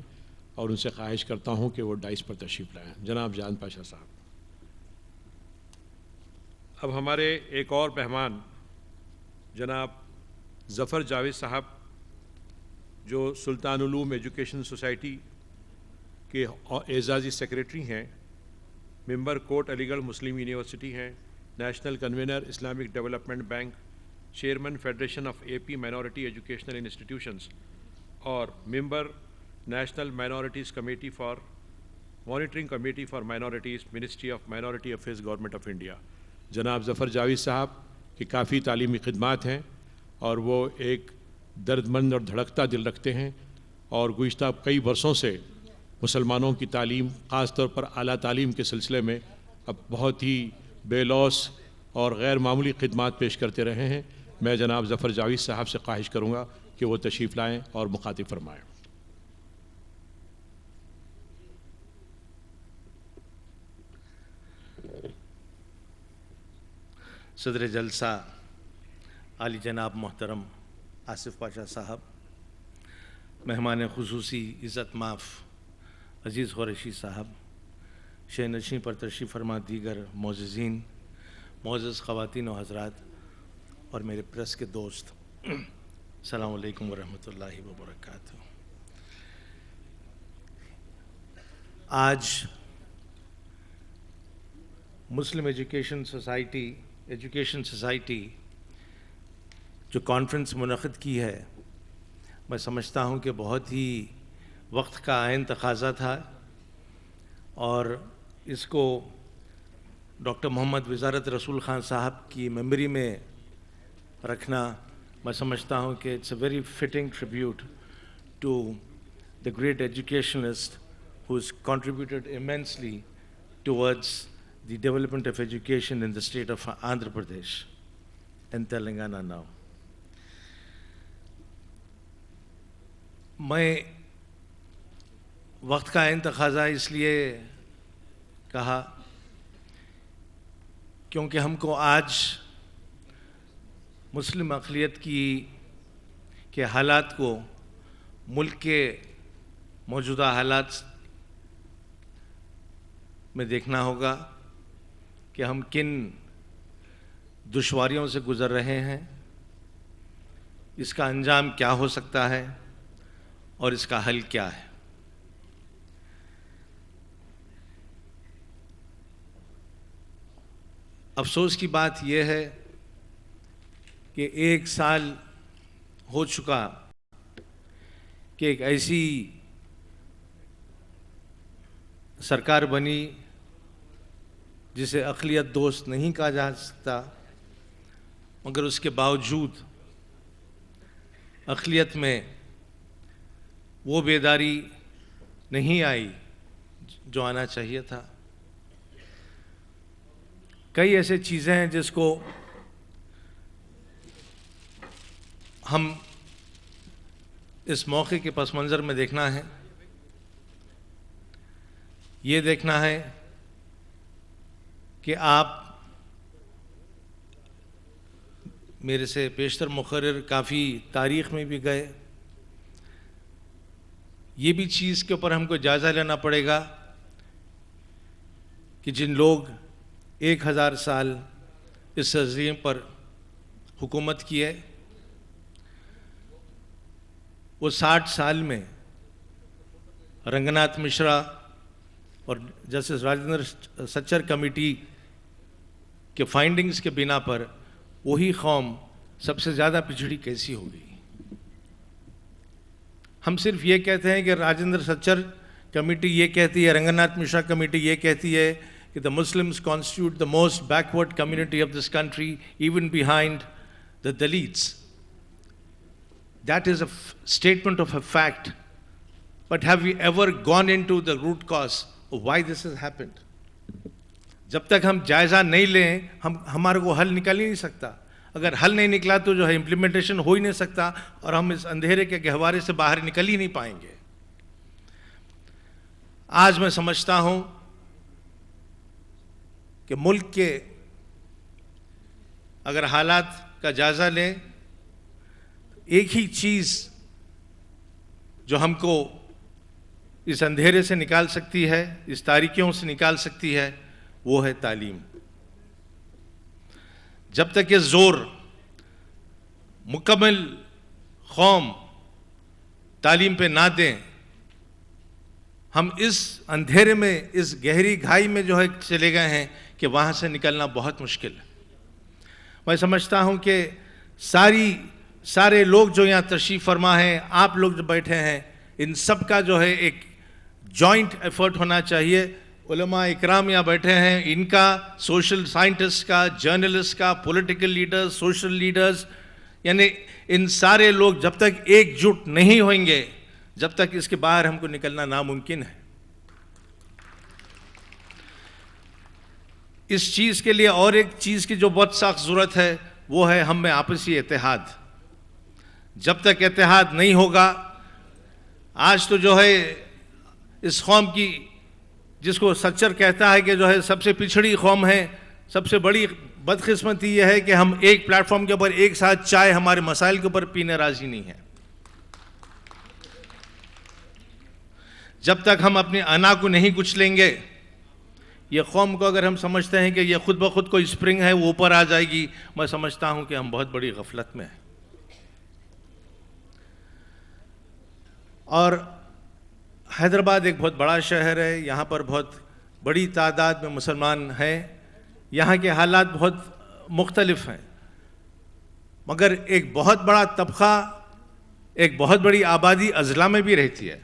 اور ان سے خواہش کرتا ہوں کہ وہ ڈائس پر تشریف لائیں. جناب چاند بادشاہ صاحب. اب ہمارے ایک اور مہمان جناب ظفر جاوید صاحب جو سلطان علوم ایجوکیشن سوسائٹی کے اعزازی سیکریٹری ہیں, ممبر court Aligarh Muslim university ہیں, national convener Islamic development bank, chairman federation of AP minority educational institutions, اور member national minorities committee for monitoring committee for minorities, ministry of minority affairs, government of India. جناب ظفر جاوید صاحب کی کافی تعلیمی خدمات ہیں اور وہ ایک درد مند اور دھڑکتا دل رکھتے ہیں, اور گزشتہ کئی برسوں سے مسلمانوں کی تعلیم خاص طور پر اعلیٰ تعلیم کے سلسلے میں اب بہت ہی بے لوث اور غیر معمولی خدمات پیش کرتے رہے ہیں. میں جناب ظفر جاوید صاحب سے خواہش کروں گا کہ وہ تشریف لائیں اور مخاطب فرمائیں. صدر جلسہ عالی جناب محترم آصف پاشا صاحب, مہمان خصوصی عزت ماف عزیز قریشی صاحب, شہ نشین پر تشریف فرما دیگر معززین, معزز خواتین و حضرات, اور میرے پریس کے دوست, السلام علیکم ورحمۃ اللہ وبرکاتہ. آج مسلم ایجوکیشن سوسائٹی جو کانفرنس منعقد کی ہے, میں سمجھتا ہوں کہ بہت ہی وقت کا عین تقاضا تھا, اور اس کو ڈاکٹر محمد وزارت رسول خان صاحب کی میموری میں رکھنا, میں سمجھتا ہوں کہ it's a very fitting tribute to the great educationist who's contributed immensely towards the development of education in the state of Andhra Pradesh and Telangana now. میں وقت کا تقاضا اس لیے کہا کیونکہ ہم کو آج مسلم اقلیت کے حالات کو, ملک کے موجودہ حالات میں دیکھنا ہوگا کہ ہم کن دشواریوں سے گزر رہے ہیں, اس کا انجام کیا ہو سکتا ہے اور اس کا حل کیا ہے. افسوس کی بات یہ ہے کہ 1 سال ہو چکا کہ ایک ایسی سرکار بنی جسے اقلیت دوست نہیں کہا جا سکتا, مگر اس کے باوجود اقلیت میں وہ بیداری نہیں آئی جو آنا چاہیے تھا. کئی ایسے چیزیں ہیں جس کو ہم اس موقع کے پس منظر میں دیکھنا ہے. یہ دیکھنا ہے کہ آپ میرے سے بیشتر مقرر کافی تاریخ میں بھی گئے. یہ بھی چیز کے اوپر ہم کو جائزہ لینا پڑے گا کہ جن لوگ 1000 سال اس سرزمین پر حکومت کی ہے وہ 60 سال میں رنگناتھ مشرا اور جسٹس راجندر سچر کمیٹی کے فائنڈنگز کے بنا پر وہی قوم سب سے زیادہ پچھڑی کیسی ہو گئی. ہم صرف یہ کہتے ہیں کہ راجندر سچر کمیٹی یہ کہتی ہے, رنگناتھ مشرا کمیٹی یہ کہتی ہے کہ the Muslims constitute the most backward community of this country, even behind the Dalits. That is a statement of a fact. But have we ever gone into the root cause of why this has happened? جب تک ہم جائزہ نہیں لیں ہمارے کو حل نکل ہی نہیں سکتا. اگر حل نہیں نکلا تو جو ہے امپلیمنٹیشن ہو ہی نہیں سکتا اور ہم اس اندھیرے کے گہوارے سے باہر نکل ہی نہیں پائیں گے. آج میں سمجھتا ہوں کہ ملک کے اگر حالات کا جائزہ لیں ایک ہی چیز جو ہم کو اس اندھیرے سے نکال سکتی ہے, اس تاریکیوں سے نکال سکتی ہے, وہ ہے تعلیم. جب تک یہ زور مکمل قوم تعلیم پہ نہ دیں ہم اس اندھیرے میں, اس گہری گھائی میں جو ہے چلے گئے ہیں کہ وہاں سے نکلنا بہت مشکل ہے. میں سمجھتا ہوں کہ سارے لوگ جو یہاں تشریف فرما ہیں, آپ لوگ جو بیٹھے ہیں, ان سب کا جو ہے ایک جوائنٹ ایفرٹ ہونا چاہیے. علماء اکرام یہاں بیٹھے ہیں, ان کا, سوشل سائنٹسٹ کا, جرنلسٹ کا, پولیٹیکل لیڈرز, سوشل لیڈرز, یعنی ان سارے لوگ جب تک ایک جٹ نہیں ہوئیں گے جب تک اس کے باہر ہم کو نکلنا ناممکن ہے. اس چیز کے لیے اور ایک چیز کی جو بہت سخت ضرورت ہے وہ ہے ہم میں آپسی اتحاد. جب تک اتحاد نہیں ہوگا, آج تو جو ہے اس قوم کی, جس کو سچر کہتا ہے کہ جو ہے سب سے پچھڑی قوم ہے, سب سے بڑی بدقسمتی یہ ہے کہ ہم ایک پلیٹ فارم کے اوپر ایک ساتھ چائے ہمارے مسائل کے اوپر پینے راضی نہیں ہیں. جب تک ہم اپنی انا کو نہیں کچلیں گے, یہ قوم کو اگر ہم سمجھتے ہیں کہ یہ خود بخود کوئی اسپرنگ ہے وہ اوپر آ جائے گی, میں سمجھتا ہوں کہ ہم بہت بڑی غفلت میں ہیں. اور حیدرآباد ایک بہت بڑا شہر ہے, یہاں پر بہت بڑی تعداد میں مسلمان ہیں, یہاں کے حالات بہت مختلف ہیں, مگر ایک بہت بڑا طبقہ, ایک بہت بڑی آبادی اضلاع میں بھی رہتی ہے.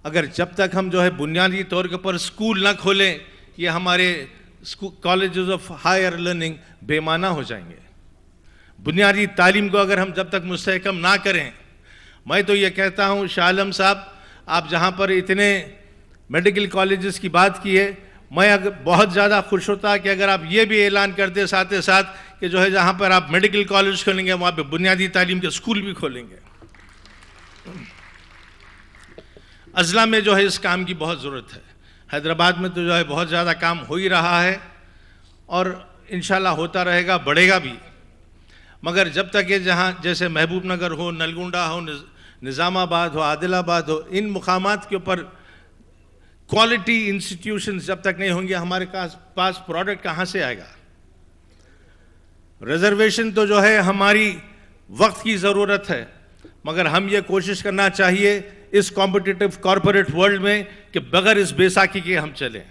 اگر جب تک ہم جو ہے بنیادی طور کے اوپر اسکول نہ کھولیں, یہ ہمارے کالجز آف ہائر لرننگ بے معنی ہو جائیں گے. بنیادی تعلیم کو اگر ہم جب تک مستحکم نہ کریں, میں تو یہ کہتا ہوں شاہ عالم صاحب, آپ جہاں پر اتنے میڈیکل کالجز کی بات کی ہے, میں بہت زیادہ خوش ہوتا کہ اگر آپ یہ بھی اعلان کرتے ساتھ ساتھ کہ جو ہے جہاں پر آپ میڈیکل کالج کھولیں گے وہاں پہ بنیادی تعلیم کے اسکول بھی کھولیں گے. اضلاع میں جو ہے اس کام کی بہت ضرورت ہے. حیدرآباد میں تو جو ہے بہت زیادہ کام ہو ہی رہا ہے اور انشاءاللہ ہوتا رہے گا, بڑھے گا بھی. مگر جب تک یہ جہاں جیسے محبوب نگر ہو, نلگونڈا ہو, نظام آباد ہو, عادل آباد ہو, ان مقامات کے اوپر کوالٹی انسٹیٹیوشنز جب تک نہیں ہوں گے ہمارے پاس پروڈکٹ کہاں سے آئے گا. ریزرویشن تو جو ہے ہماری وقت کی ضرورت ہے, مگر ہم یہ کوشش کرنا چاہیے اس کمپٹیٹو کارپوریٹ ورلڈ میں کہ بغیر اس بیساکھی کے ہم چلیں.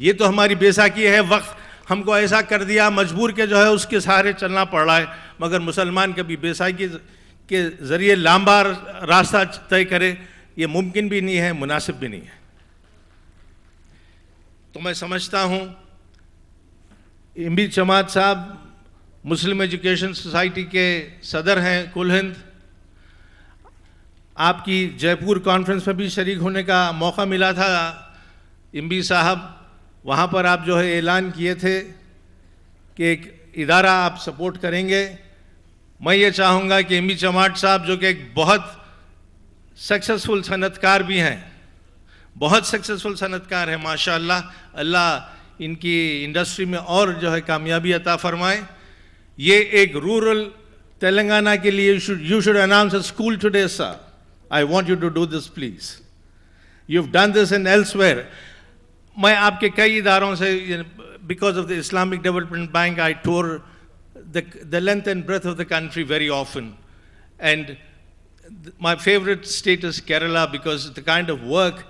یہ تو ہماری بیساکھی ہے, وقت ہم کو ایسا کر دیا مجبور کے جو ہے اس کے سہارے چلنا پڑ رہا ہے, مگر مسلمان کبھی بیساکھی کے ذریعے لمبا راستہ طے کرے یہ ممکن بھی نہیں ہے, مناسب بھی نہیں ہے. تو میں سمجھتا ہوں امبی جماعت صاحب مسلم ایجوکیشن سوسائٹی کے صدر ہیں کل ہند. آپ کی جے پور کانفرنس میں بھی شریک ہونے کا موقع ملا تھا امبی صاحب. وہاں پر آپ جو ہے اعلان کیے تھے کہ ایک ادارہ آپ سپورٹ کریں گے. میں یہ چاہوں گا کہ امبی چماٹ صاحب جو کہ ایک بہت سکسیسفل صنعت کار بھی ہیں, بہت سکسیسفل صنعت کار ہیں ماشاءاللہ, اللہ ان کی انڈسٹری میں اور جو ہے کامیابی عطا فرمائے. یہ ایک رورل تلنگانہ کے لیے you should announce a school today, sir. I want you to do this, please. You've done this in elsewhere. میں آپ کے کئی اداروں سے, because of the Islamic Development Bank, I tour the length and breadth of the country very often. And my favorite state is Kerala, because the kind of work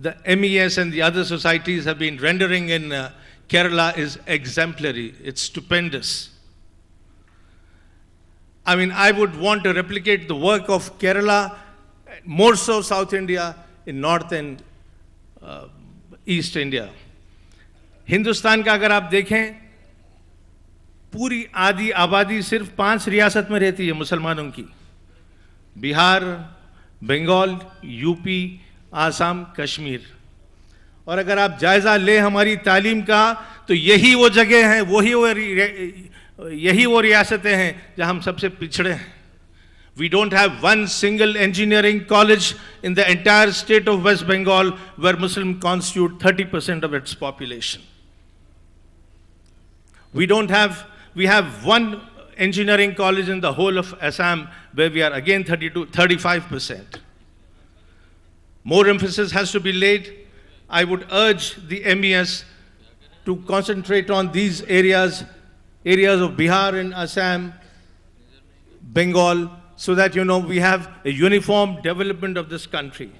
the MES and the other societies have been rendering in Kerala is exemplary. It's stupendous. I mean, I would want to replicate the work of Kerala, more so South India, in North and East India. Hindustan کا اگر آپ دیکھیں, پوری آدھی آبادی صرف 5 ریاست میں رہتی ہے مسلمانوں کی, بہار, بنگال, یو پی, آسام, کشمیر. اور اگر آپ جائزہ لیں ہماری تعلیم کا, تو یہی وہ جگہ ہیں, یہی وہ ریاستیں ہیں جہاں ہم سب سے پچھڑے ہیں. We don't have one single engineering college in the entire state of West Bengal where Muslims constitute 30% of its population. We have one engineering college in the whole of Assam where we are again 35%. More emphasis has to be laid. I would urge the MES to concentrate on these areas of Bihar and Assam, Bengal, so that, we have a uniform development of this country.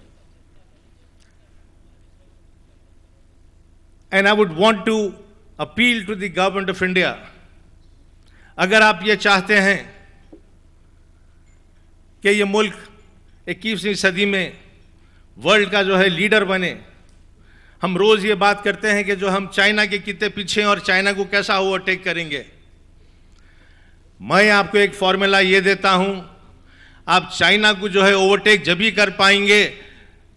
And I would want to appeal to the government of India. اگر آپ یہ چاہتے ہیں کہ یہ ملک 21ویں صدی میں world کا جو ہے لیڈر بنے, ہم روز یہ بات کرتے ہیں کہ جو ہم چائنا کے کتنے پیچھے ہیں اور چائنا کو کیسا اوورٹیک کریں گے. میں آپ کو ایک فارمولا یہ دیتا ہوں, آپ چائنا کو جو ہے اوورٹیک جب ہی کر پائیں گے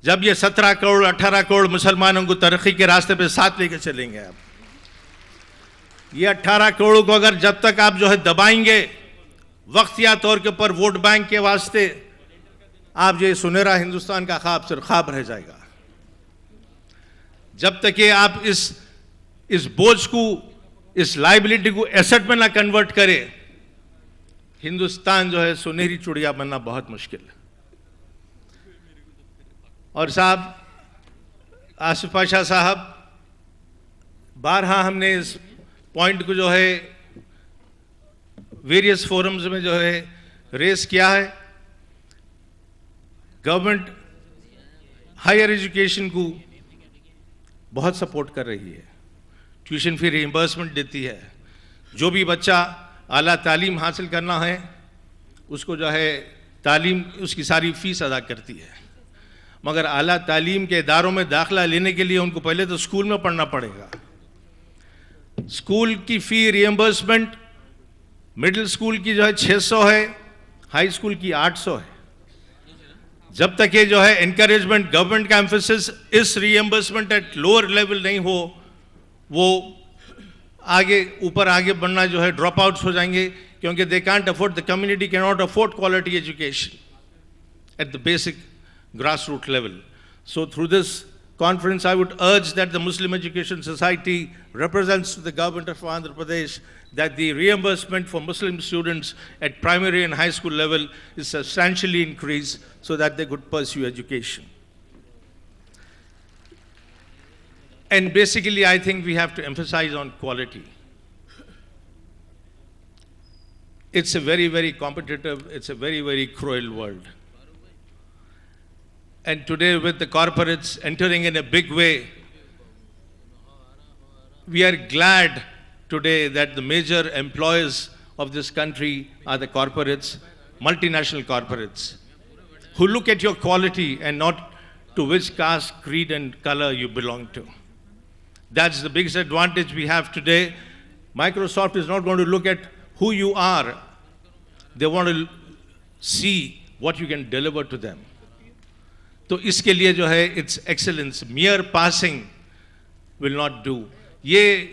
جب یہ 17 کروڑ 18 کروڑ مسلمانوں کو ترقی کے راستے پہ ساتھ لے کے چلیں گے. آپ یہ 18 کروڑ کو اگر جب تک آپ جو ہے دبائیں گے وقتیہ طور کے اوپر ووٹ بینک کے واسطے, آپ جو سنہرا ہندوستان کا خواب صرف خواب رہ جائے گا. جب تک کہ آپ اس بوجھ کو, اس لائبلٹی کو ایسٹ میں نہ کنورٹ کرے, ہندوستان جو ہے سنہری چڑیا بننا بہت مشکل ہے. اور صاحب آصف پاشا صاحب, بارہا ہم نے اس پوائنٹ کو جو ہے ویریس فورمز میں جو ہے ریز کیا ہے. گورنمنٹ ہائر ایجوکیشن کو بہت سپورٹ کر رہی ہے, ٹیوشن فی ریمبرسمنٹ دیتی ہے. جو بھی بچہ اعلیٰ تعلیم حاصل کرنا ہے اس کو جو ہے تعلیم, اس کی ساری فیس ادا کرتی ہے. مگر اعلیٰ تعلیم کے اداروں میں داخلہ لینے کے لیے ان کو پہلے تو اسکول میں پڑھنا پڑے گا. اسکول کی فی ریمبرسمنٹ مڈل اسکول کی جو ہے 600 ہے, ہائی اسکول کی 800 ہے. جب تک یہ جو ہے انکریجمنٹ, گورنمنٹ کا ایمفیسس اس ریمبرسمنٹ ایٹ لوور لیول نہیں ہو, وہ اوپر آگے بڑھنا جو ہے ڈراپ آؤٹس ہو جائیں گے, کیونکہ they can't afford, the community cannot afford quality education at the basic grassroots level. So through this conference, I would urge that the Muslim Education Society represents to the government of Andhra Pradesh that the reimbursement for Muslim students at primary and high school level is substantially increased so that they could pursue education. And basically, I think we have to emphasize on quality. It's a very, very competitive, it's a very, very cruel world. And today, with the corporates entering in a big way, we are glad today that the major employers of this country are the corporates, multinational corporates, who look at your quality and not to which caste, creed, and color you belong to. That's the biggest advantage we have today. Microsoft is not going to look at who you are, they want to see what you can deliver to them. تو اس کے لیے جو ہے it's excellence, mere passing will not do. یہ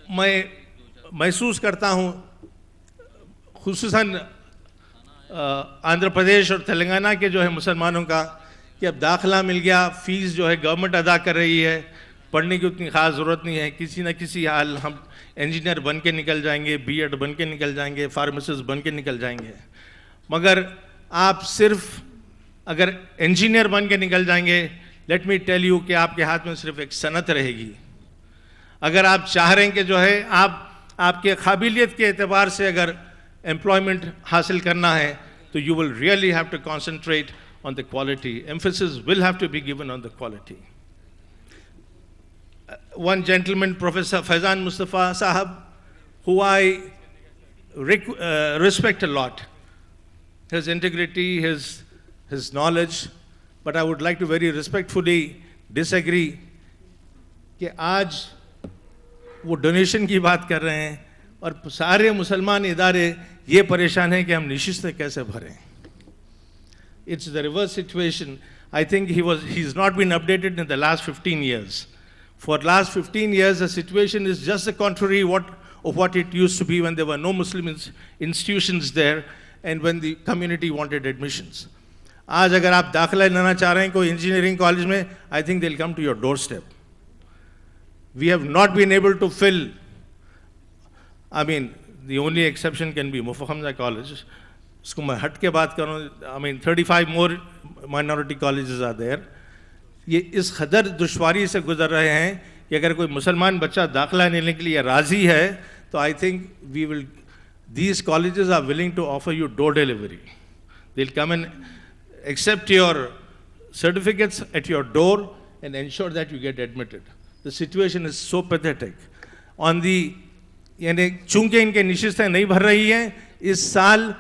میں محسوس کرتا ہوں خصوصاً آندھرا پردیش اور تلنگانہ کے جو ہے مسلمانوں کا, کہ اب داخلہ مل گیا, فیس جو ہے گورنمنٹ ادا کر رہی ہے, پڑھنے کی اتنی خاص ضرورت نہیں ہے, کسی نہ کسی حال ہم انجینئر بن کے نکل جائیں گے, بی ایڈ بن کے نکل جائیں گے, فارمیسسٹ بن کے نکل جائیں گے. مگر آپ صرف اگر انجینئر بن کے نکل جائیں گے, لیٹ می ٹیل یو کہ آپ کے ہاتھ میں صرف ایک صنعت رہے گی. اگر آپ چاہ رہے ہیں کہ جو ہے آپ کے قابلیت کے اعتبار سے اگر امپلائمنٹ حاصل کرنا ہے, تو you will really have to concentrate on the quality. Emphasis will have to be given on the quality. One gentleman, Professor Faizan Mustafa Sahab, who I respect a lot, his integrity, his knowledge, but I would like to very respectfully disagree کہ آج وہ donation کی بات کر رہے ہیں اور سارے مسلمان ادارے یہ پریشان ہیں کہ ہم نشستیں کیسے بھریں. It's the reverse situation. I think he's not been updated in the last 15 years. For last 15 years, the situation is just the contrary of what it used to be when there were no Muslim institutions there and when the community wanted admissions. آج اگر آپ داخلہ لینا چاہ رہے ہیں کوئی engineering college میں, I think they'll come to your doorstep. We have not been able to fill, I mean, the only exception can be Mufti Hamza College. اس کو میں ہٹ کے بات کروں, I mean, 35 more minority colleges are there. یہ اس قدر دشواری سے گزر رہے ہیں کہ اگر کوئی مسلمان بچہ داخلہ لینے کے لیے راضی ہے تو I think these colleges are willing to offer you door delivery. They will come and accept your certificates at your door and ensure that you get admitted. The situation is so pathetic on the, یعنی چونکہ ان کے نشستیں نہیں بھر رہی ہیں, اس سال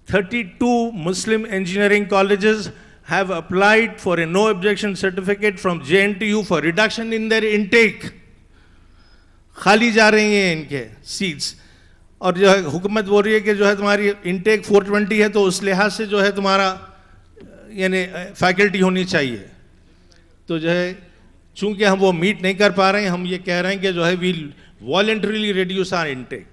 32 Muslim engineering colleges have applied for a no objection certificate from JNTU for reduction in their intake. خالی جا رہی ہیں ان کے سیٹس, اور جو ہے حکومت بول رہی ہے کہ جو ہے تمہاری انٹیک 420 ہے تو اس لحاظ سے جو ہے تمہارا یعنی فیکلٹی ہونی چاہیے. تو جو ہے چونکہ ہم وہ میٹ نہیں کر پا رہے ہیں, ہم یہ کہہ رہے ہیں کہ جو ہے we'll voluntarily reduce our intake.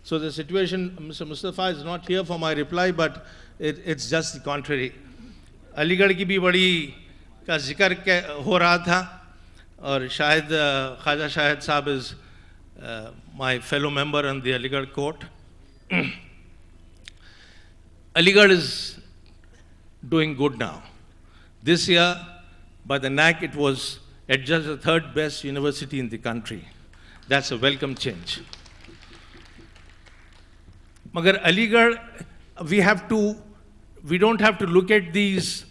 So the situation, Mr. Mustafa is not here for my reply, but it's just the contrary. علی گڑھ کی بھی بڑی کا ذکر ہو رہا تھا, اور شاہد خواجہ شاہد صاحب از مائی فیلو ممبر ان دی علی گڑھ court. Aligarh is doing good now. This year by the NAC it was adjudged the third best university in the country. That's a welcome change. مگر علی گڑھ we don't have to look at these,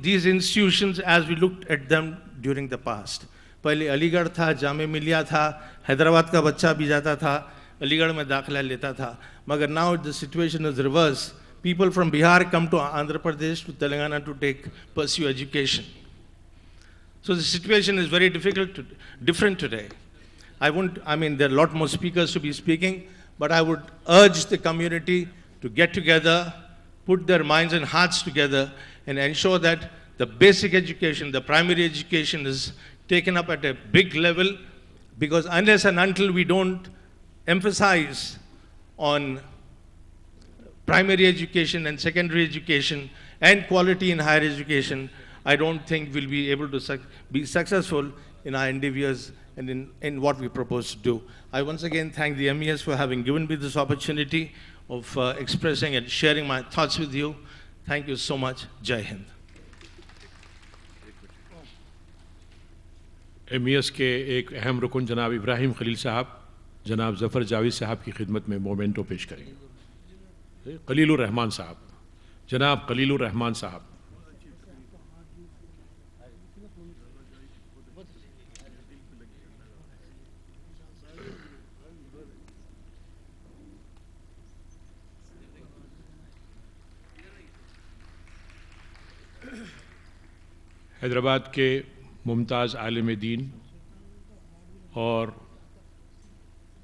these institutions as we looked at them during the past. پہلے علی گڑھ تھا, جامعہ ملیہ تھا, حیدرآباد کا بچہ بھی جاتا تھا علی گڑھ میں داخلہ لیتا تھا. مگر now the situation is reverse. People from Bihar come to Andhra Pradesh, to Telangana to pursue education. So the situation is very different today. There are a lot more speakers to be speaking, but I would urge the community to get together, put their minds and hearts together, and ensure that the basic education, the primary education is taken up at a big level, because unless and until we don't emphasize on primary education and secondary education and quality in higher education, I don't think we'll be able to be successful in our endeavors and in what we propose to do. I once again thank the MES for having given me this opportunity of expressing and sharing my thoughts with you. Thank you so much. Jai Hind. MES کے ایک اہم رکن جناب ابراہیم خلیل صاحب جناب ظفر جاوید صاحب کی خدمت میں مومنٹو پیش کریں گے. خلیل الرحمان صاحب, جناب خلیل الرحمان صاحب. حیدرآباد کے ممتاز عالم دین اور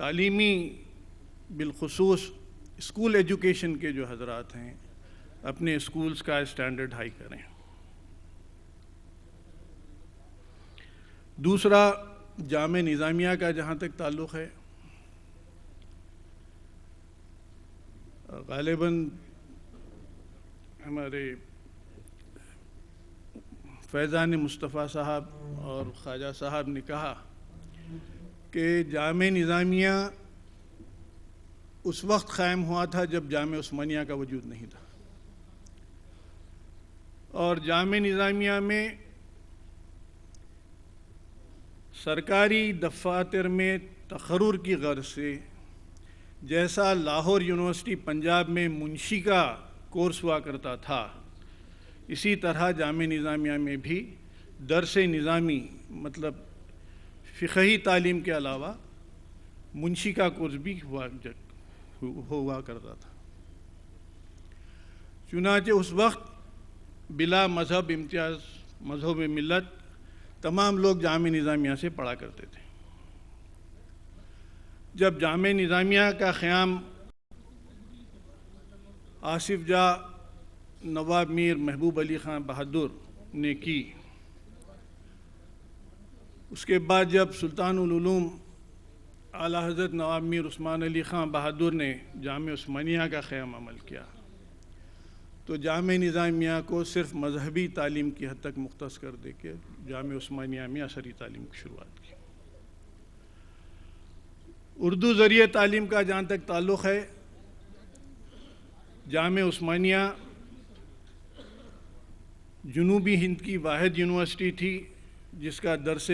تعلیمی بالخصوص اسکول ایجوکیشن کے جو حضرات ہیں اپنے اسکولز کا اسٹینڈرڈ ہائی کریں. دوسرا جامعہ نظامیہ کا جہاں تک تعلق ہے، غالباً ہمارے فیضان مصطفیٰ صاحب اور خواجہ صاحب نے کہا کہ جامعہ نظامیہ اس وقت قائم ہوا تھا جب جامعہ عثمانیہ کا وجود نہیں تھا، اور جامعہ نظامیہ میں سرکاری دفاتر میں تقرر کی غرض سے جیسا لاہور یونیورسٹی پنجاب میں منشی کا کورس ہوا کرتا تھا، اسی طرح جامعہ نظامیہ میں بھی درس نظامی مطلب فقہی تعلیم کے علاوہ منشی کا کورس بھی ہوا کرتا تھا. چنانچہ اس وقت بلا مذہب امتیاز مذہب ملت تمام لوگ جامعہ نظامیہ سے پڑھا کرتے تھے. جب جامعہ نظامیہ کا قیام آصف جاہ نواب میر محبوب علی خان بہادر نے کی، اس کے بعد جب سلطان العلوم اعلیٰ حضرت نواب میر عثمان علی خان بہادر نے جامعہ عثمانیہ کا قیام عمل کیا، تو جامعہ نظامیہ کو صرف مذہبی تعلیم کی حد تک مختص کر دے کے جامعہ عثمانیہ میں عصری تعلیم کی شروعات کی. اردو ذریعہ تعلیم کا جہاں تک تعلق ہے، جامعہ عثمانیہ جنوبی ہند کی واحد یونیورسٹی تھی جس کا درس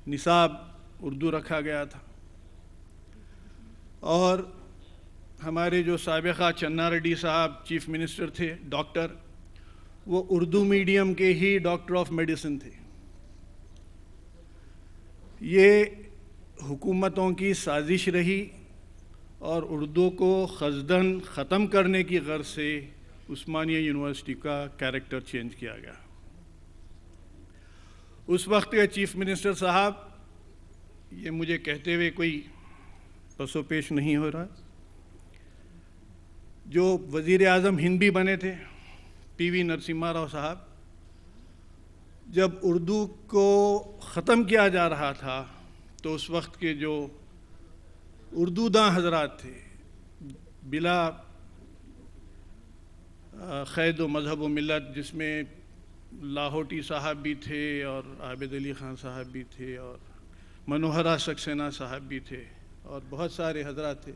نصاب اردو رکھا گیا تھا، اور ہمارے جو سابقہ چنا ریڈی صاحب چیف منسٹر تھے ڈاکٹر، وہ اردو میڈیم کے ہی ڈاکٹر آف میڈیسن تھے. یہ حکومتوں کی سازش رہی اور اردو کو قصداً ختم کرنے کی غرض سے عثمانیہ یونیورسٹی کا کیریکٹر چینج کیا گیا. اس وقت کے چیف منسٹر صاحب، یہ مجھے کہتے ہوئے کوئی پس و پیش نہیں ہو رہا، جو وزیر اعظم ہند بھی بنے تھے پی وی نرسمہا راؤ صاحب، جب اردو کو ختم کیا جا رہا تھا تو اس وقت کے جو اردو داں حضرات تھے، بلا قید و مذہب و ملت، جس میں لاہوٹی صاحب بھی تھے اور عابد علی خان صاحب بھی تھے اور منوہرا سکسینہ صاحب بھی تھے اور بہت سارے حضرات تھے،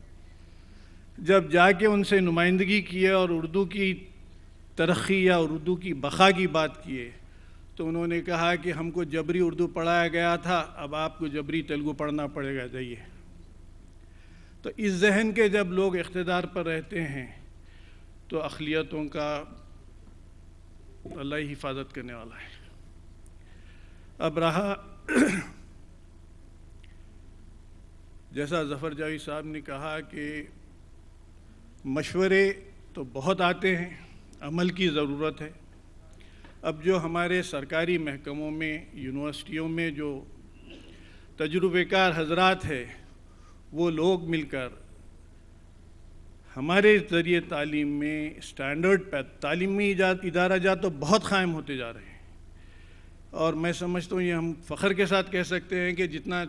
جب جا کے ان سے نمائندگی کیے اور اردو کی ترقی یا اردو کی بقا کی بات کیے، تو انہوں نے کہا کہ ہم کو جبری اردو پڑھایا گیا تھا، اب آپ کو جبری تیلگو پڑھنا پڑے گا، جائیے. تو اس ذہن کے جب لوگ اقتدار پر رہتے ہیں تو اقلیتوں کا اللہ ہی حفاظت کرنے والا ہے. اب رہا جیسا ظفر جاوید صاحب نے کہا کہ مشورے تو بہت آتے ہیں، عمل کی ضرورت ہے. اب جو ہمارے سرکاری محکموں میں یونیورسٹیوں میں جو تجربہ کار حضرات ہیں، وہ لوگ مل کر ہمارے ذریعے تعلیم میں اسٹینڈرڈ تعلیمی ادارہ جات تو بہت قائم ہوتے جا رہے ہیں، اور میں سمجھتا ہوں یہ ہم فخر کے ساتھ کہہ سکتے ہیں کہ جتنا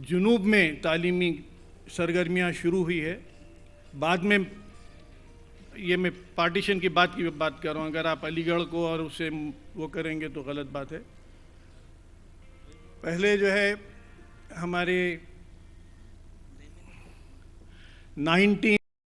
جنوب میں تعلیمی سرگرمیاں شروع ہوئی ہے، بعد میں یہ میں پارٹیشن کی بات کر رہا ہوں، اگر آپ علی گڑھ کو اور اسے وہ کریں گے تو غلط بات ہے. پہلے جو ہے ہمارے 19